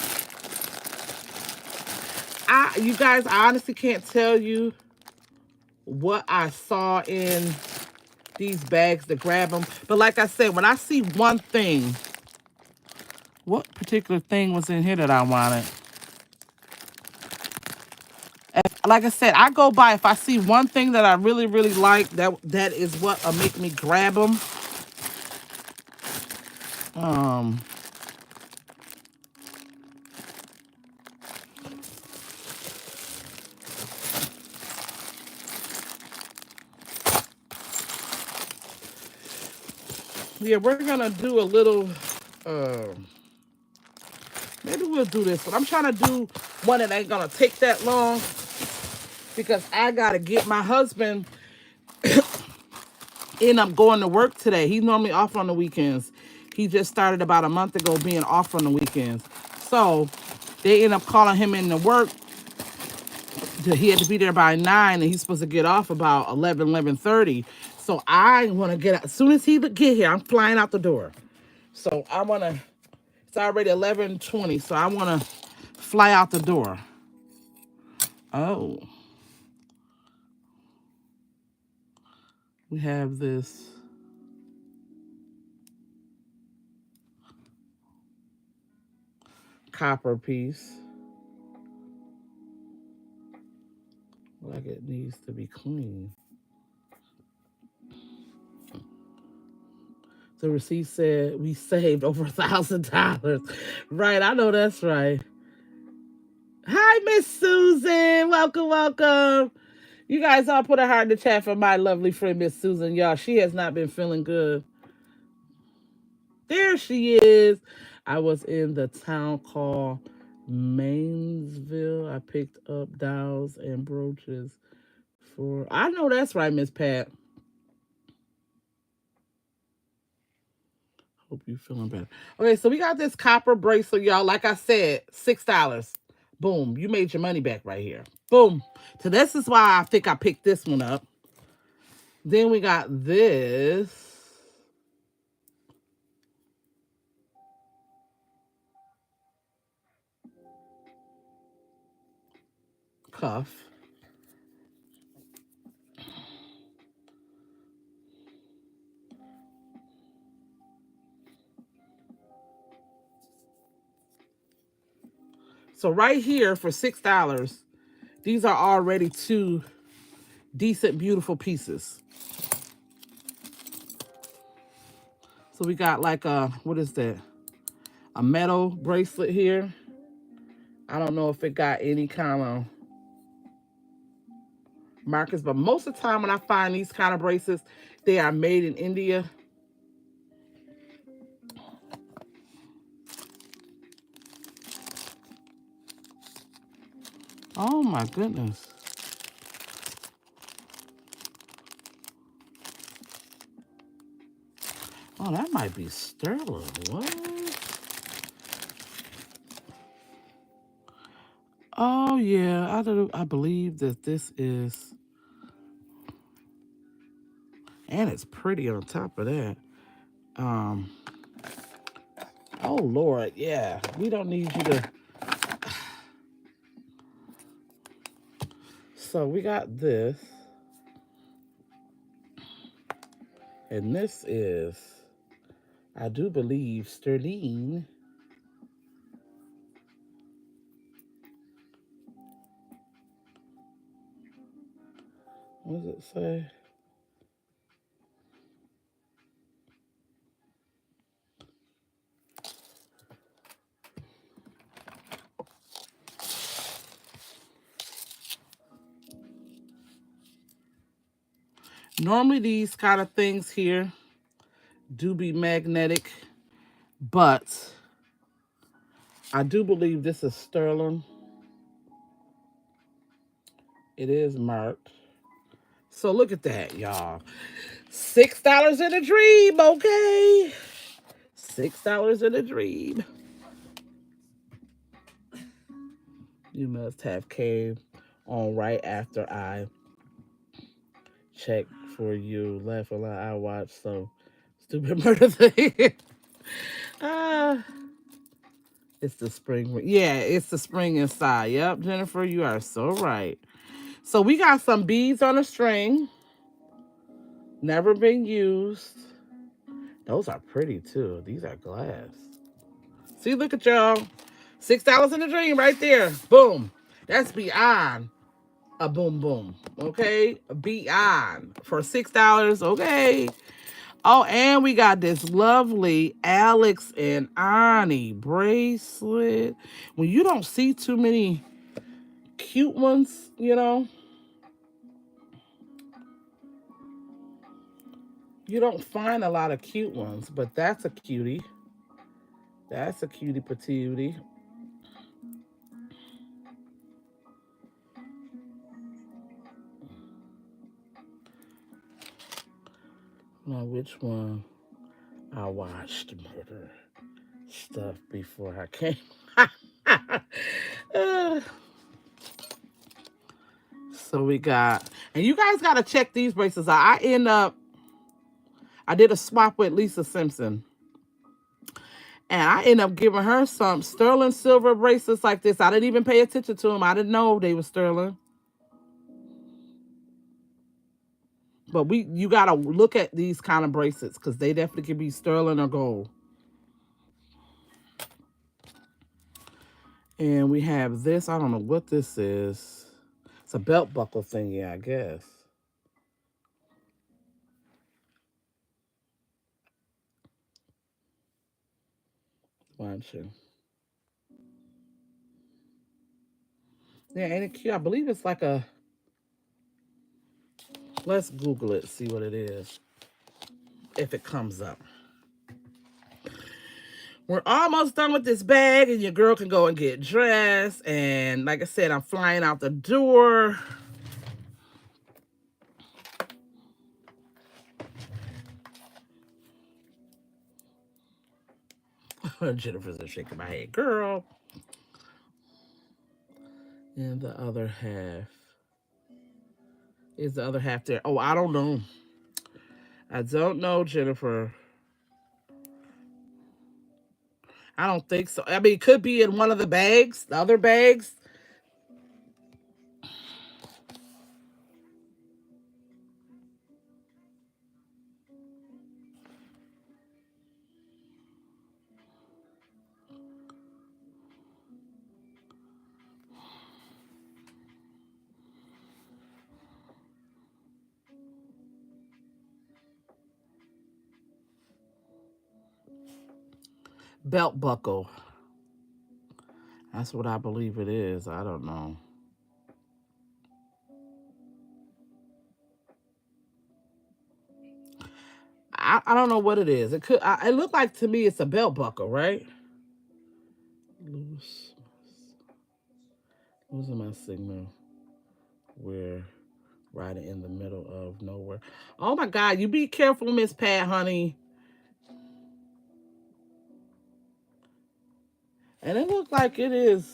you guys, I honestly can't tell you what I saw in these bags to grab them. But like I said, when I see one thing, what particular thing was in here that I wanted? Like I said, I go by if I see one thing that I really, really like, that is what'll make me grab them. Yeah, we're gonna do a little. Maybe we'll do this one. I'm trying to do one that ain't gonna take that long. because I gotta get my husband end up going to work today. He's normally off on the weekends. He just started about a month ago being off on the weekends. So they end up calling him in to work. He had to be there by 9 and he's supposed to get off about 11:30. So I want to get out. As soon as he get here, I'm flying out the door. So I want to, it's already 11:20. So I want to fly out the door. Oh, we have this copper piece. Like it needs to be clean. The receipt said we saved over $1,000. Right, I know that's right. Hi, Miss Susan. Welcome, welcome. You guys all put a heart in the chat for my lovely friend, Miss Susan. Y'all, she has not been feeling good. There she is. I was in the town called Mainsville. I picked up dowels and brooches for... I know that's right, Miss Pat. Hope you're feeling better. Okay, so we got this copper bracelet, y'all. Like I said, $6. Boom. You made your money back right here. Boom. So this is why I think I picked this one up. Then we got this cuff. So right here for $6, these are already two decent, beautiful pieces. So we got like a, what is that? A metal bracelet here. I don't know if it got any kind of markers, but most of the time when I find these kind of bracelets, they are made in India. Oh my goodness. Oh, that might be sterling. What? Oh yeah, I believe that this is, and it's pretty on top of that. Um. Oh Lord, yeah. We don't need you to. So we got this, and this is, I do believe, sterling. What does it say? Normally these kind of things here do be magnetic, but I do believe this is sterling. It is marked. So look at that, y'all. $6 in a dream, okay? $6 in a dream. You must have came on right after I checked for you. Left a lot. I watched some stupid murder thing. Ah, it's the spring. Yeah, it's the spring inside. Yep, Jennifer, you are so right. So we got some beads on a string. Never been used. Those are pretty too. These are glass. See, look at y'all. $6 in a dream right there. Boom. That's beyond a boom boom. Okay? Beyond. For $6. Okay. Oh, and we got this lovely Alex and Ani bracelet. When you don't see too many cute ones, you know, you don't find a lot of cute ones, but that's a cutie. That's a cutie patootie. Now, which one I watched murder stuff before I came? Uh, so we got, and you guys got to check these bracelets out. I did a swap with Lisa Simpson. And I ended up giving her some sterling silver bracelets like this. I didn't even pay attention to them. I didn't know they were sterling. But you gotta look at these kind of bracelets because they definitely can be sterling or gold. And we have this. I don't know what this is. It's a belt buckle thingy, I guess. Watching. Yeah, ain't it cute? I believe it's like a. Let's Google it, see what it is. If it comes up. We're almost done with this bag, and your girl can go and get dressed. And like I said, I'm flying out the door. Jennifer's shaking my head, girl. And the other half. Is the other half there? Oh, I don't know. I don't know, Jennifer. I don't think so. I mean, it could be in one of the bags, the other bags. Belt buckle. That's what I believe it is. I don't know. I don't know what it is. It could. It looked like to me it's a belt buckle, right? Loose. Losing my signal. We're right in the middle of nowhere. Oh my God! You be careful, Miss Pat, honey. And it looks like it is.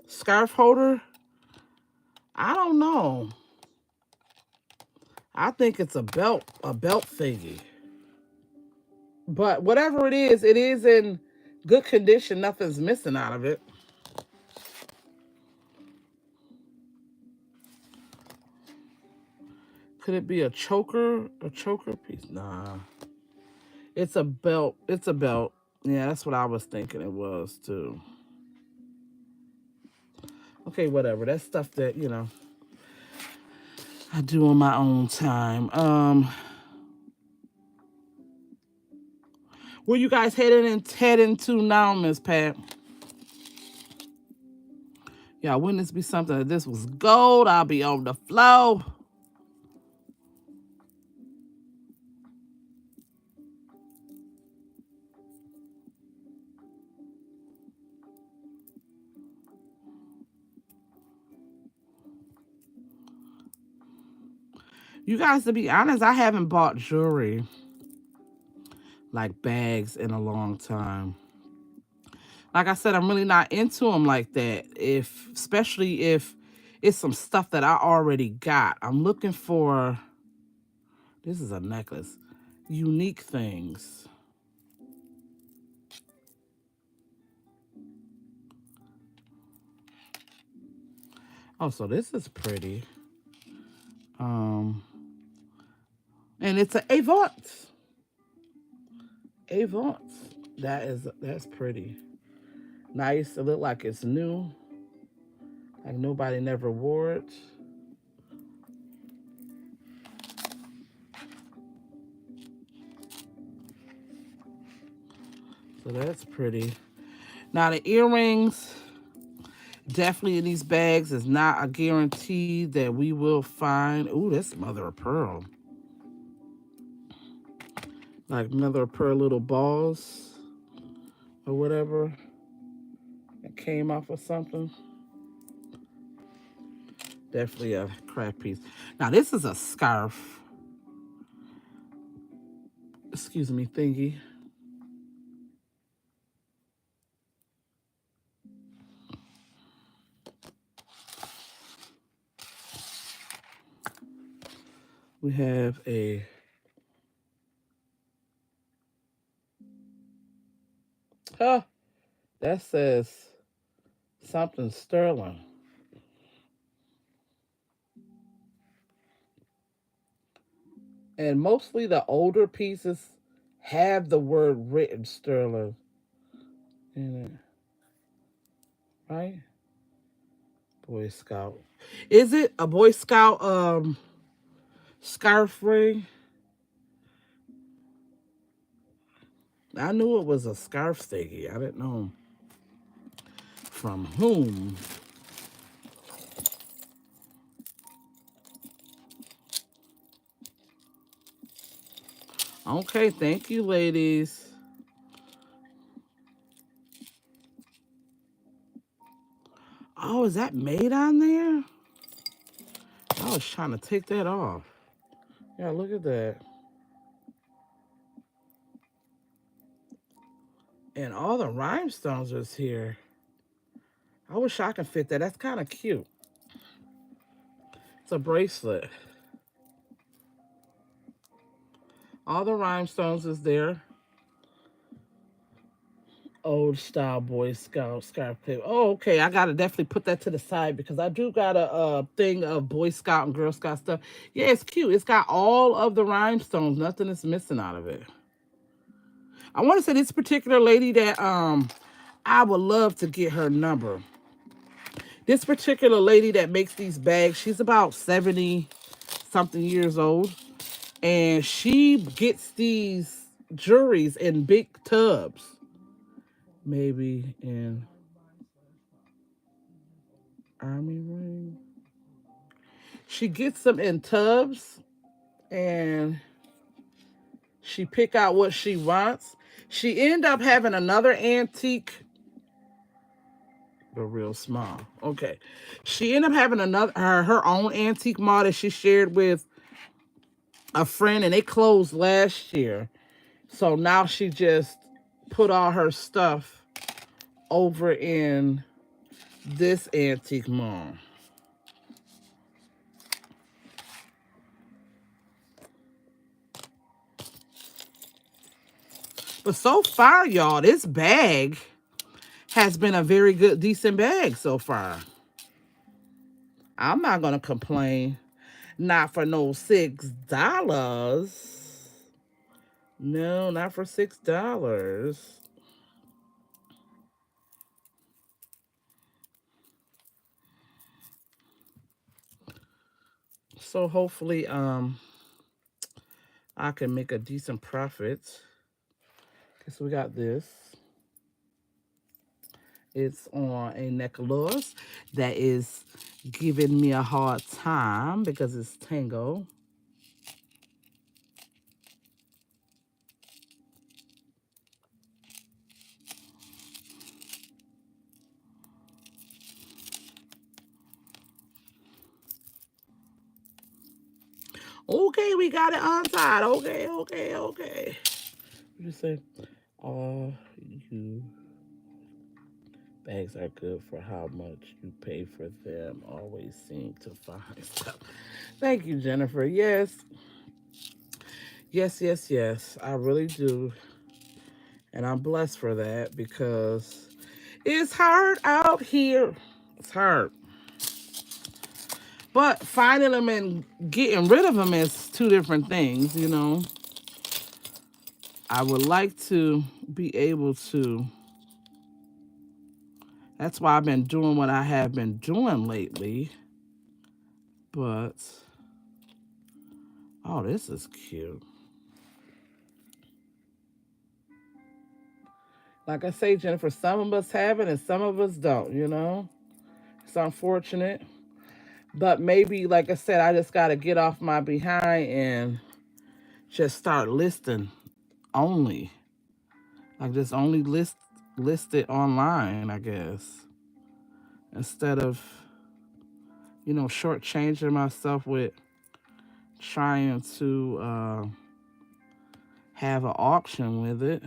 Scarf holder. I don't know. I think it's a belt thingy. But whatever it is in good condition. Nothing's missing out of it. Could it be a choker? A choker piece? Nah. It's a belt. It's a belt. Yeah, that's what I was thinking it was too. Okay, whatever. That's stuff that, I do on my own time. Where you guys heading to now, Miss Pat? Yeah, wouldn't this be something that this was gold? I'll be on the flow. You guys, to be honest, I haven't bought jewelry like bags in a long time. Like I said, I'm really not into them like that. Especially if it's some stuff that I already got. I'm looking for, this is a necklace, unique things. Oh, so this is pretty. Um, and it's an Avant. Avant. That's pretty. Nice. It look like it's new. Like nobody never wore it. So that's pretty. Now the earrings, definitely in these bags, is not a guarantee that we will find. Ooh, that's mother of pearl. Like mother of pearl little balls or whatever. It came off of something. Definitely a craft piece. Now this is a scarf. Excuse me, thingy. We have a huh, that says something sterling. And mostly the older pieces have the word written sterling in it, right? Boy Scout. Is it a Boy Scout scarf ring? I knew it was a scarf thingy. I didn't know from whom. Okay, thank you, ladies. Oh, is that made on there? I was trying to take that off. Yeah, look at that. And all the rhinestones is here. I wish I could fit that. That's kind of cute. It's a bracelet. All the rhinestones is there. Old style Boy Scout scarf clip. Oh, okay. I gotta definitely put that to the side because I do got a thing of Boy Scout and Girl Scout stuff. Yeah, it's cute. It's got all of the rhinestones. Nothing is missing out of it. I want to say this particular lady that I would love to get her number. This particular lady that makes these bags, she's about 70 something years old, and she gets these jewelries in big tubs. Maybe in army ring. She gets them in tubs and she pick out what she wants. She end up having another antique, but real small. Okay. She ended up having another her own antique mall that she shared with a friend and they closed last year. So now she just put all her stuff over in this antique mall. But so far, y'all, this bag has been a very good, decent bag so far. I'm not gonna complain. Not for no $6. No, not for $6. So hopefully, I can make a decent profit. Okay, so we got this. It's on a necklace that is giving me a hard time because it's tango. Okay, we got it untied. Okay, okay, okay. You just say, all you bags are good for how much you pay for them. Always seem to find stuff. Thank you, Jennifer. Yes, yes, yes, yes. I really do. And I'm blessed for that because it's hard out here. It's hard. But finding them and getting rid of them is two different things, you know. I would like to be able to. That's why I've been doing what I have been doing lately. But, oh, this is cute. Like I say, Jennifer, some of us have it and some of us don't, you know? It's unfortunate. But maybe, like I said, I just got to get off my behind and just start listing only. Like just only list list it online, I guess, instead of, shortchanging myself with trying to have an auction with it.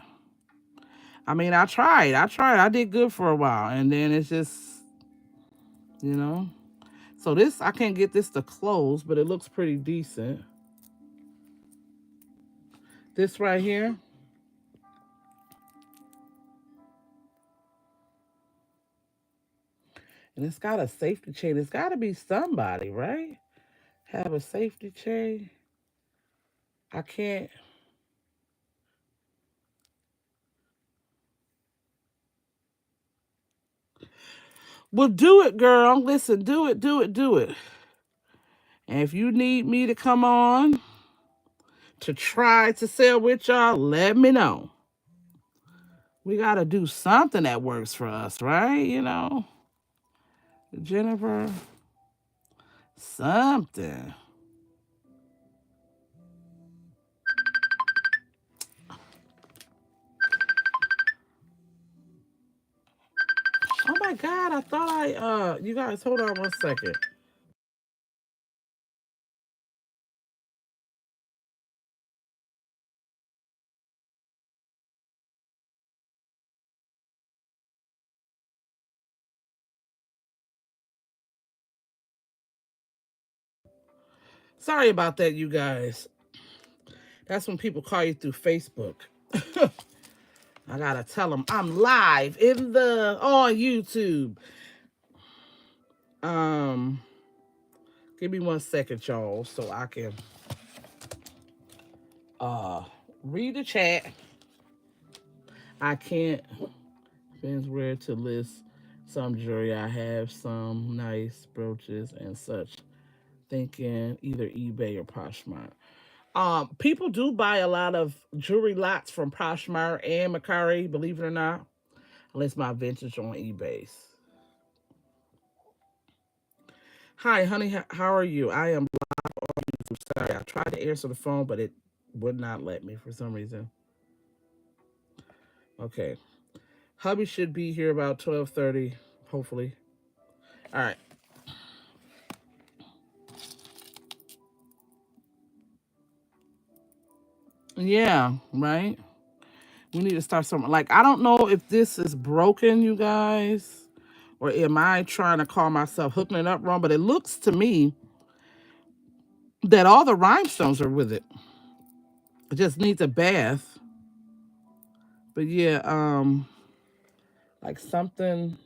I mean, I did good for a while, and then it's just, you know. So this, I can't get this to close, but it looks pretty decent. This right here, and it's got a safety chain. It's got to be somebody, right? Have a safety chain. I can't. Well, do it, girl. Listen, do it, do it, do it. And if you need me to come on to try to sell with y'all, let me know. We got to do something that works for us, right? Jennifer, something. Oh my God, I thought you guys, hold on 1 second. Sorry about that, you guys. That's when people call you through Facebook. I gotta tell them I'm live on YouTube. Um, Give me 1 second, y'all, so I can uh read the chat. I can't. Depends where to list some jewelry. I have some nice brooches and such. Thinking either eBay or Poshmark. People do buy a lot of jewelry lots from Poshmark and Macari, believe it or not. Unless my vintage on eBay. Hi, honey. How are you? I am sorry. I tried to answer the phone, but it would not let me for some reason. Okay. Hubby should be here about 12:30, hopefully. All right. Yeah, right. We need to start something. Like, I don't know if this is broken, you guys, or am I trying to call myself hooking it up wrong? But it looks to me that all the rhinestones are with it. It just needs a bath. But yeah, like something,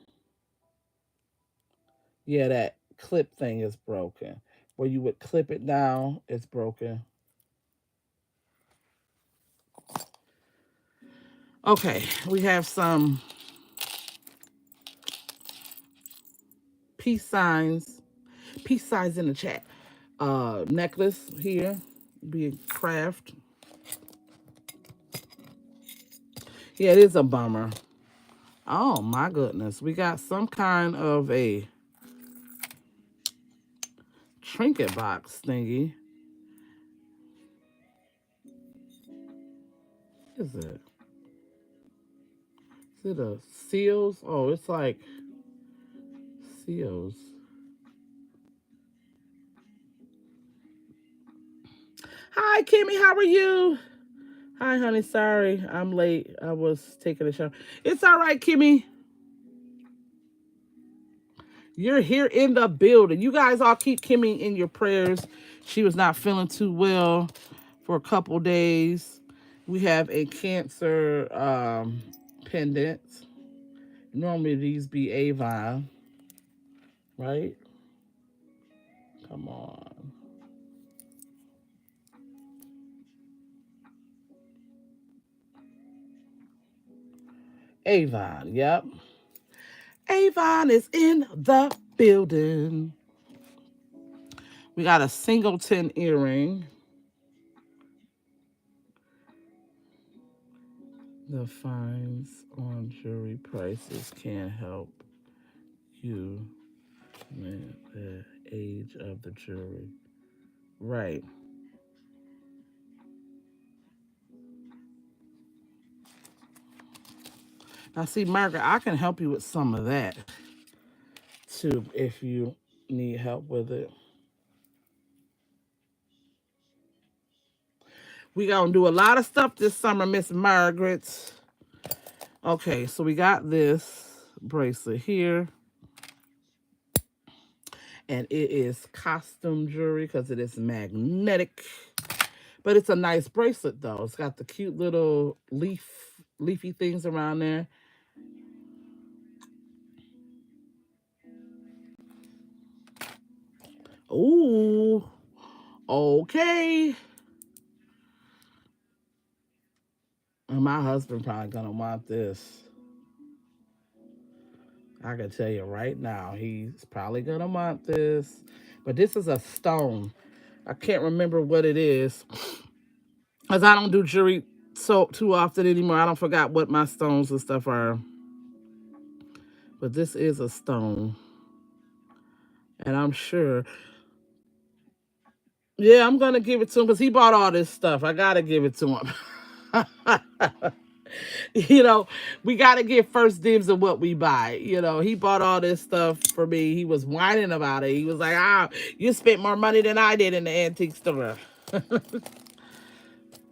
yeah, that clip thing is broken. Where you would clip it down, it's broken. Okay, we have some peace signs, peace signs in the chat. Necklace here, be a craft. Yeah, it is a bummer. Oh my goodness, we got some kind of a trinket box thingy. What is it? Is it a seals? Oh, it's like seals. Hi, Kimmy. How are you? Hi, honey. Sorry, I'm late. I was taking a shower. It's all right, Kimmy. You're here in the building. You guys all keep Kimmy in your prayers. She was not feeling too well for a couple days. We have a cancer pendant. Normally these be Avon, right? Come on. Avon, yep. Avon is in the building. We got a singleton earring. The fines on jewelry prices can't help you with the age of the jewelry. Right. Now, see, Margaret, I can help you with some of that too if you need help with it. We gonna do a lot of stuff this summer, Miss Margaret. Okay, so we got this bracelet here, and it is costume jewelry because it is magnetic. But it's a nice bracelet though. It's got the cute little leafy things around there. Ooh, okay. And my husband probably gonna want this. I can tell you right now, he's probably gonna want this. But this is a stone. I can't remember what it is. Cause I don't do jewelry so too often anymore. I don't forgot what my stones and stuff are. But this is a stone. And I'm sure. Yeah, I'm gonna give it to him because he bought all this stuff. I gotta give it to him. You know, we got to get first dibs of what we buy. You know, he bought all this stuff for me. He was whining about it. He was like, you spent more money than I did in the antique store.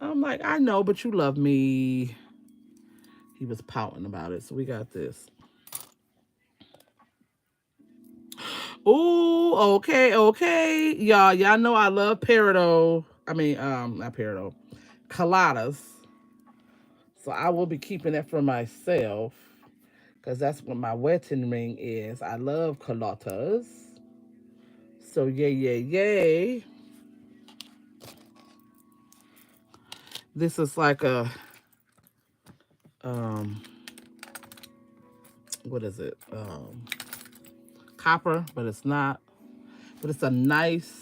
I'm like, I know, but you love me. He was pouting about it. So we got this. Ooh, okay, okay. Y'all know I love peridot. I mean, not peridot. Coladas. So I will be keeping that for myself. Because that's what my wedding ring is. I love colotas. So yay, yay, yay. This is like a um what is it? Copper, but it's not. But it's a nice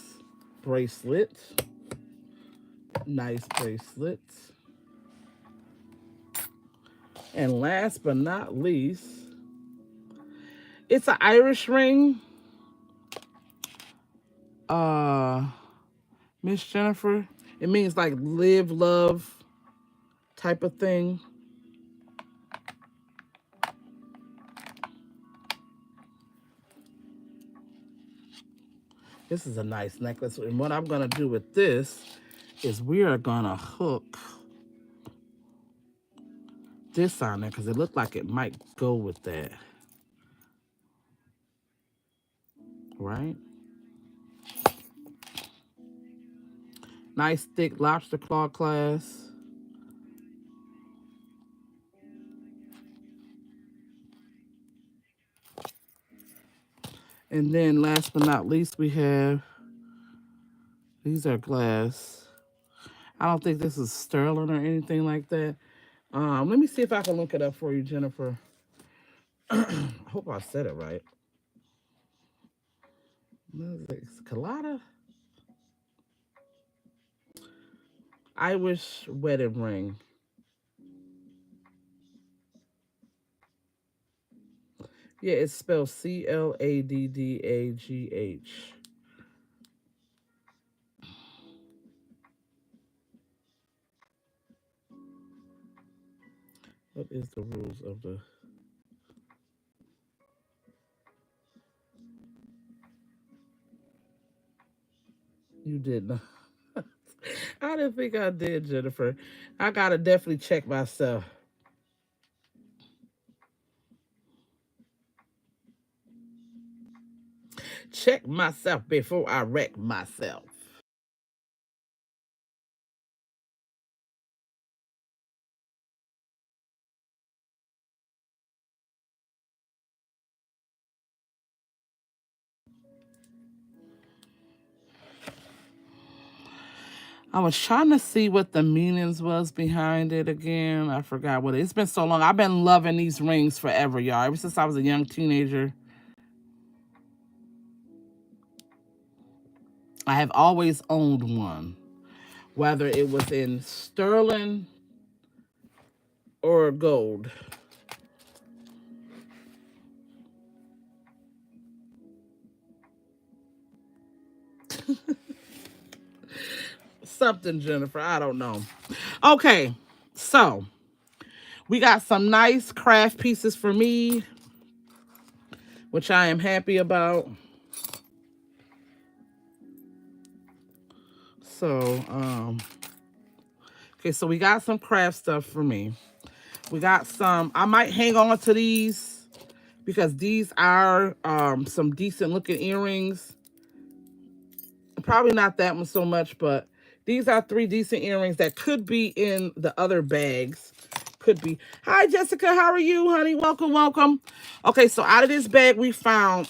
bracelet. Nice bracelet. And last but not least, it's an Irish ring. Uh Miss Jennifer. It means like live, love type of thing. This is a nice necklace. And what I'm going to do with this is we are going to hook this on there because it looked like it might go with that. Right? Nice thick lobster claw clasp. And then last but not least, we have, these are glass. I don't think this is sterling or anything like that. Let me see if I can look it up for you, Jennifer. I hope I said it right. Colada? Irish wedding ring. Yeah, it's spelled Claddagh. What is the rules of the... You did not. I didn't think I did, Jennifer. I gotta definitely check myself. Check myself before I wreck myself. I was trying to see what the meanings was behind it again. I forgot what it's been so long. I've been loving these rings forever, y'all. Ever since I was a young teenager. I have always owned one. Whether it was in sterling or gold. Something, Jennifer. I don't know. Okay, so We got some nice craft pieces for me, which I am happy about. So, okay, so we got some craft stuff for me. We got some, I might hang on to these because these are some decent looking earrings. Probably not that one so much, but these are 3 decent earrings that could be in the other bags. Could be. Hi, Jessica. How are you, honey? Welcome, welcome. Okay, so out of this bag, we found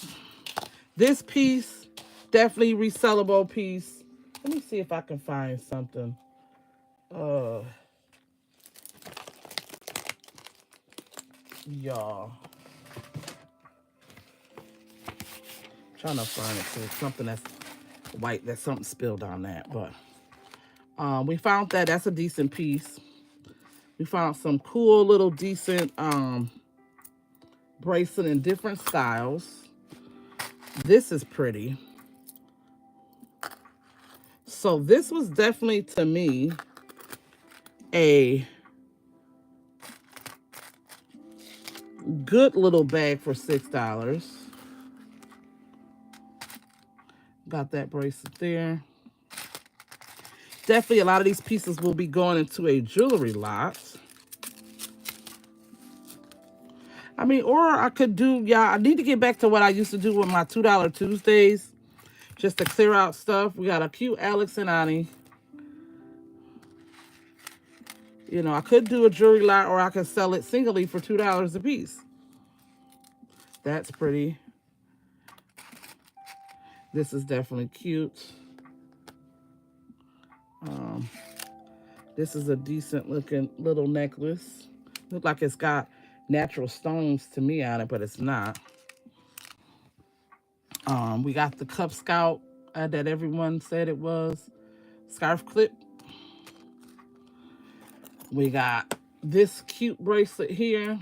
this piece. Definitely resellable piece. Let me see if I can find something. Y'all. Trying to find it too. Something that's white. That's something spilled on that. But we found that. That's a decent piece. We found some cool little decent bracelet in different styles. This is pretty. So this was definitely, to me, a good little bag for $6. Got that bracelet there. Definitely a lot of these pieces will be going into a jewelry lot. I mean, or I could do, yeah, I need to get back to what I used to do with my $2 Tuesdays. Just to clear out stuff. We got a cute Alex and Ani. You know, I could do a jewelry lot or I could sell it singly for $2 a piece. That's pretty. This is definitely cute. This is a decent looking little necklace. Look like it's got natural stones to me on it, but it's not. We got the Cub Scout that everyone said it was. Scarf clip. We got this cute bracelet here.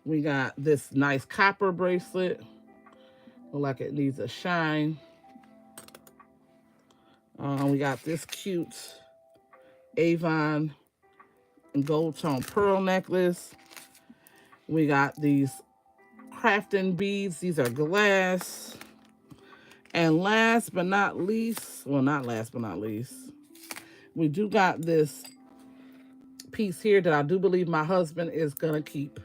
We got this nice copper bracelet. Look like it needs a shine. We got this cute Avon and gold tone pearl necklace. We got these crafting beads. These are glass. And last but not least, well, not last but not least, we do got this piece here that I do believe my husband is gonna keep.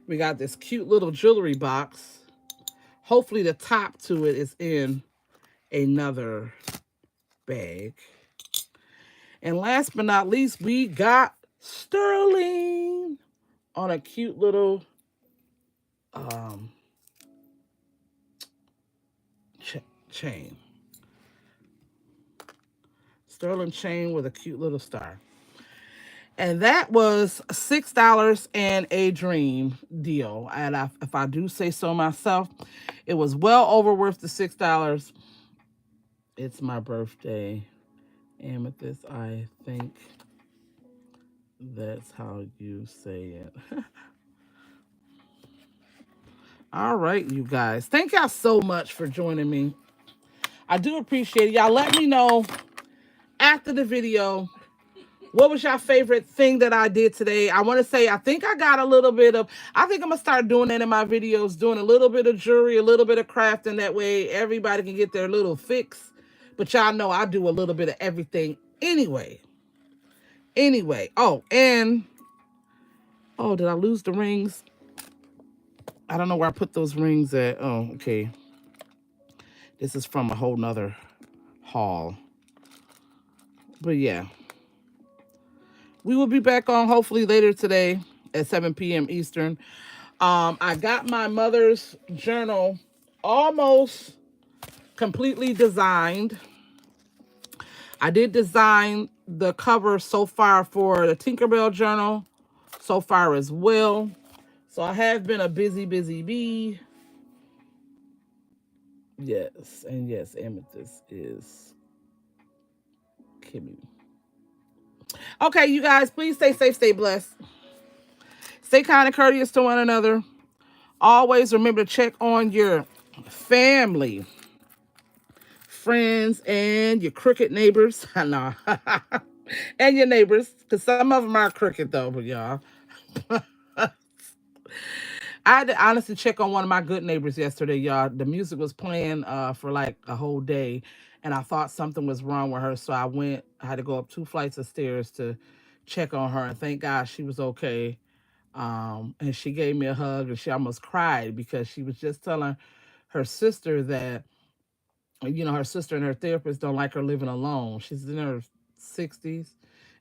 We got this cute little jewelry box. Hopefully the top to it is in another bag. And last but not least, we got sterling on a cute little chain. Sterling chain with a cute little star. And that was $6 and a dream deal. And if I do say so myself, it was well over worth the $6. It's my birthday. Amethyst, I think that's how you say it. All right, you guys. Thank y'all so much for joining me. I do appreciate it. Y'all let me know after the video, what was your favorite thing that I did today? I want to say, I think I got a little bit of, I think I'm going to start doing that in my videos, doing a little bit of jewelry, a little bit of crafting. That way everybody can get their little fix. But y'all know I do a little bit of everything anyway. Oh, and, oh, did I lose the rings? I don't know where I put those rings at. Oh, okay. This is from a whole nother haul. But yeah. We will be back on hopefully later today at 7 p.m. Eastern. I got my mother's journal almost completely designed. I did design the cover so far for the Tinkerbell journal so far as well. So I have been a busy bee. Yes, and yes, Amethyst is Kimmy. Okay, you guys, please stay safe, stay blessed. Stay kind and courteous to one another. Always remember to check on your family. friends and your crooked neighbors. I know. And your neighbors, because some of them are crooked though, but y'all. I had to honestly check on one of my good neighbors yesterday, y'all. The music was playing for like a whole day, and I thought something was wrong with her. So I went, I had to go up 2 flights of stairs to check on her, and thank God she was okay. And she gave me a hug, and she almost cried because she was just telling her sister that her sister and her therapist don't like her living alone. She's in her 60s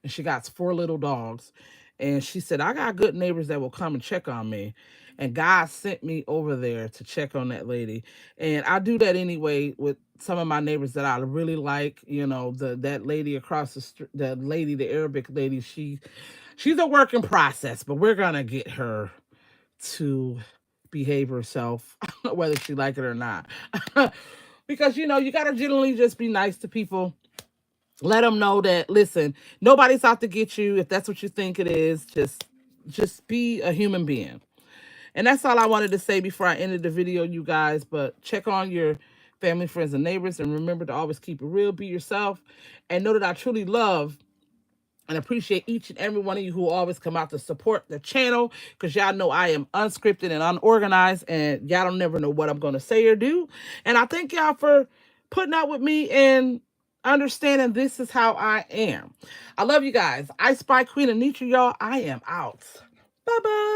and she got 4 little dogs. And she said, I got good neighbors that will come and check on me. And God sent me over there to check on that lady. And I do that anyway with some of my neighbors that I really like. That lady across the street, the Arabic lady, she's a work in process, but we're gonna get her to behave herself, whether she like it or not. Because you gotta generally just be nice to people. Let them know that, listen, nobody's out to get you. If that's what you think it is, just be a human being. And that's all I wanted to say before I ended the video, you guys. But check on your family, friends, and neighbors, and remember to always keep it real, be yourself, and know that I truly love and appreciate each and every one of you who always come out to support the channel, because y'all know I am unscripted and unorganized, and y'all don't never know what I'm going to say or do. And I thank y'all for putting up with me and understanding this is how I am. I love you guys. I Spy Queen Anitra, y'all. I am out. Bye-bye.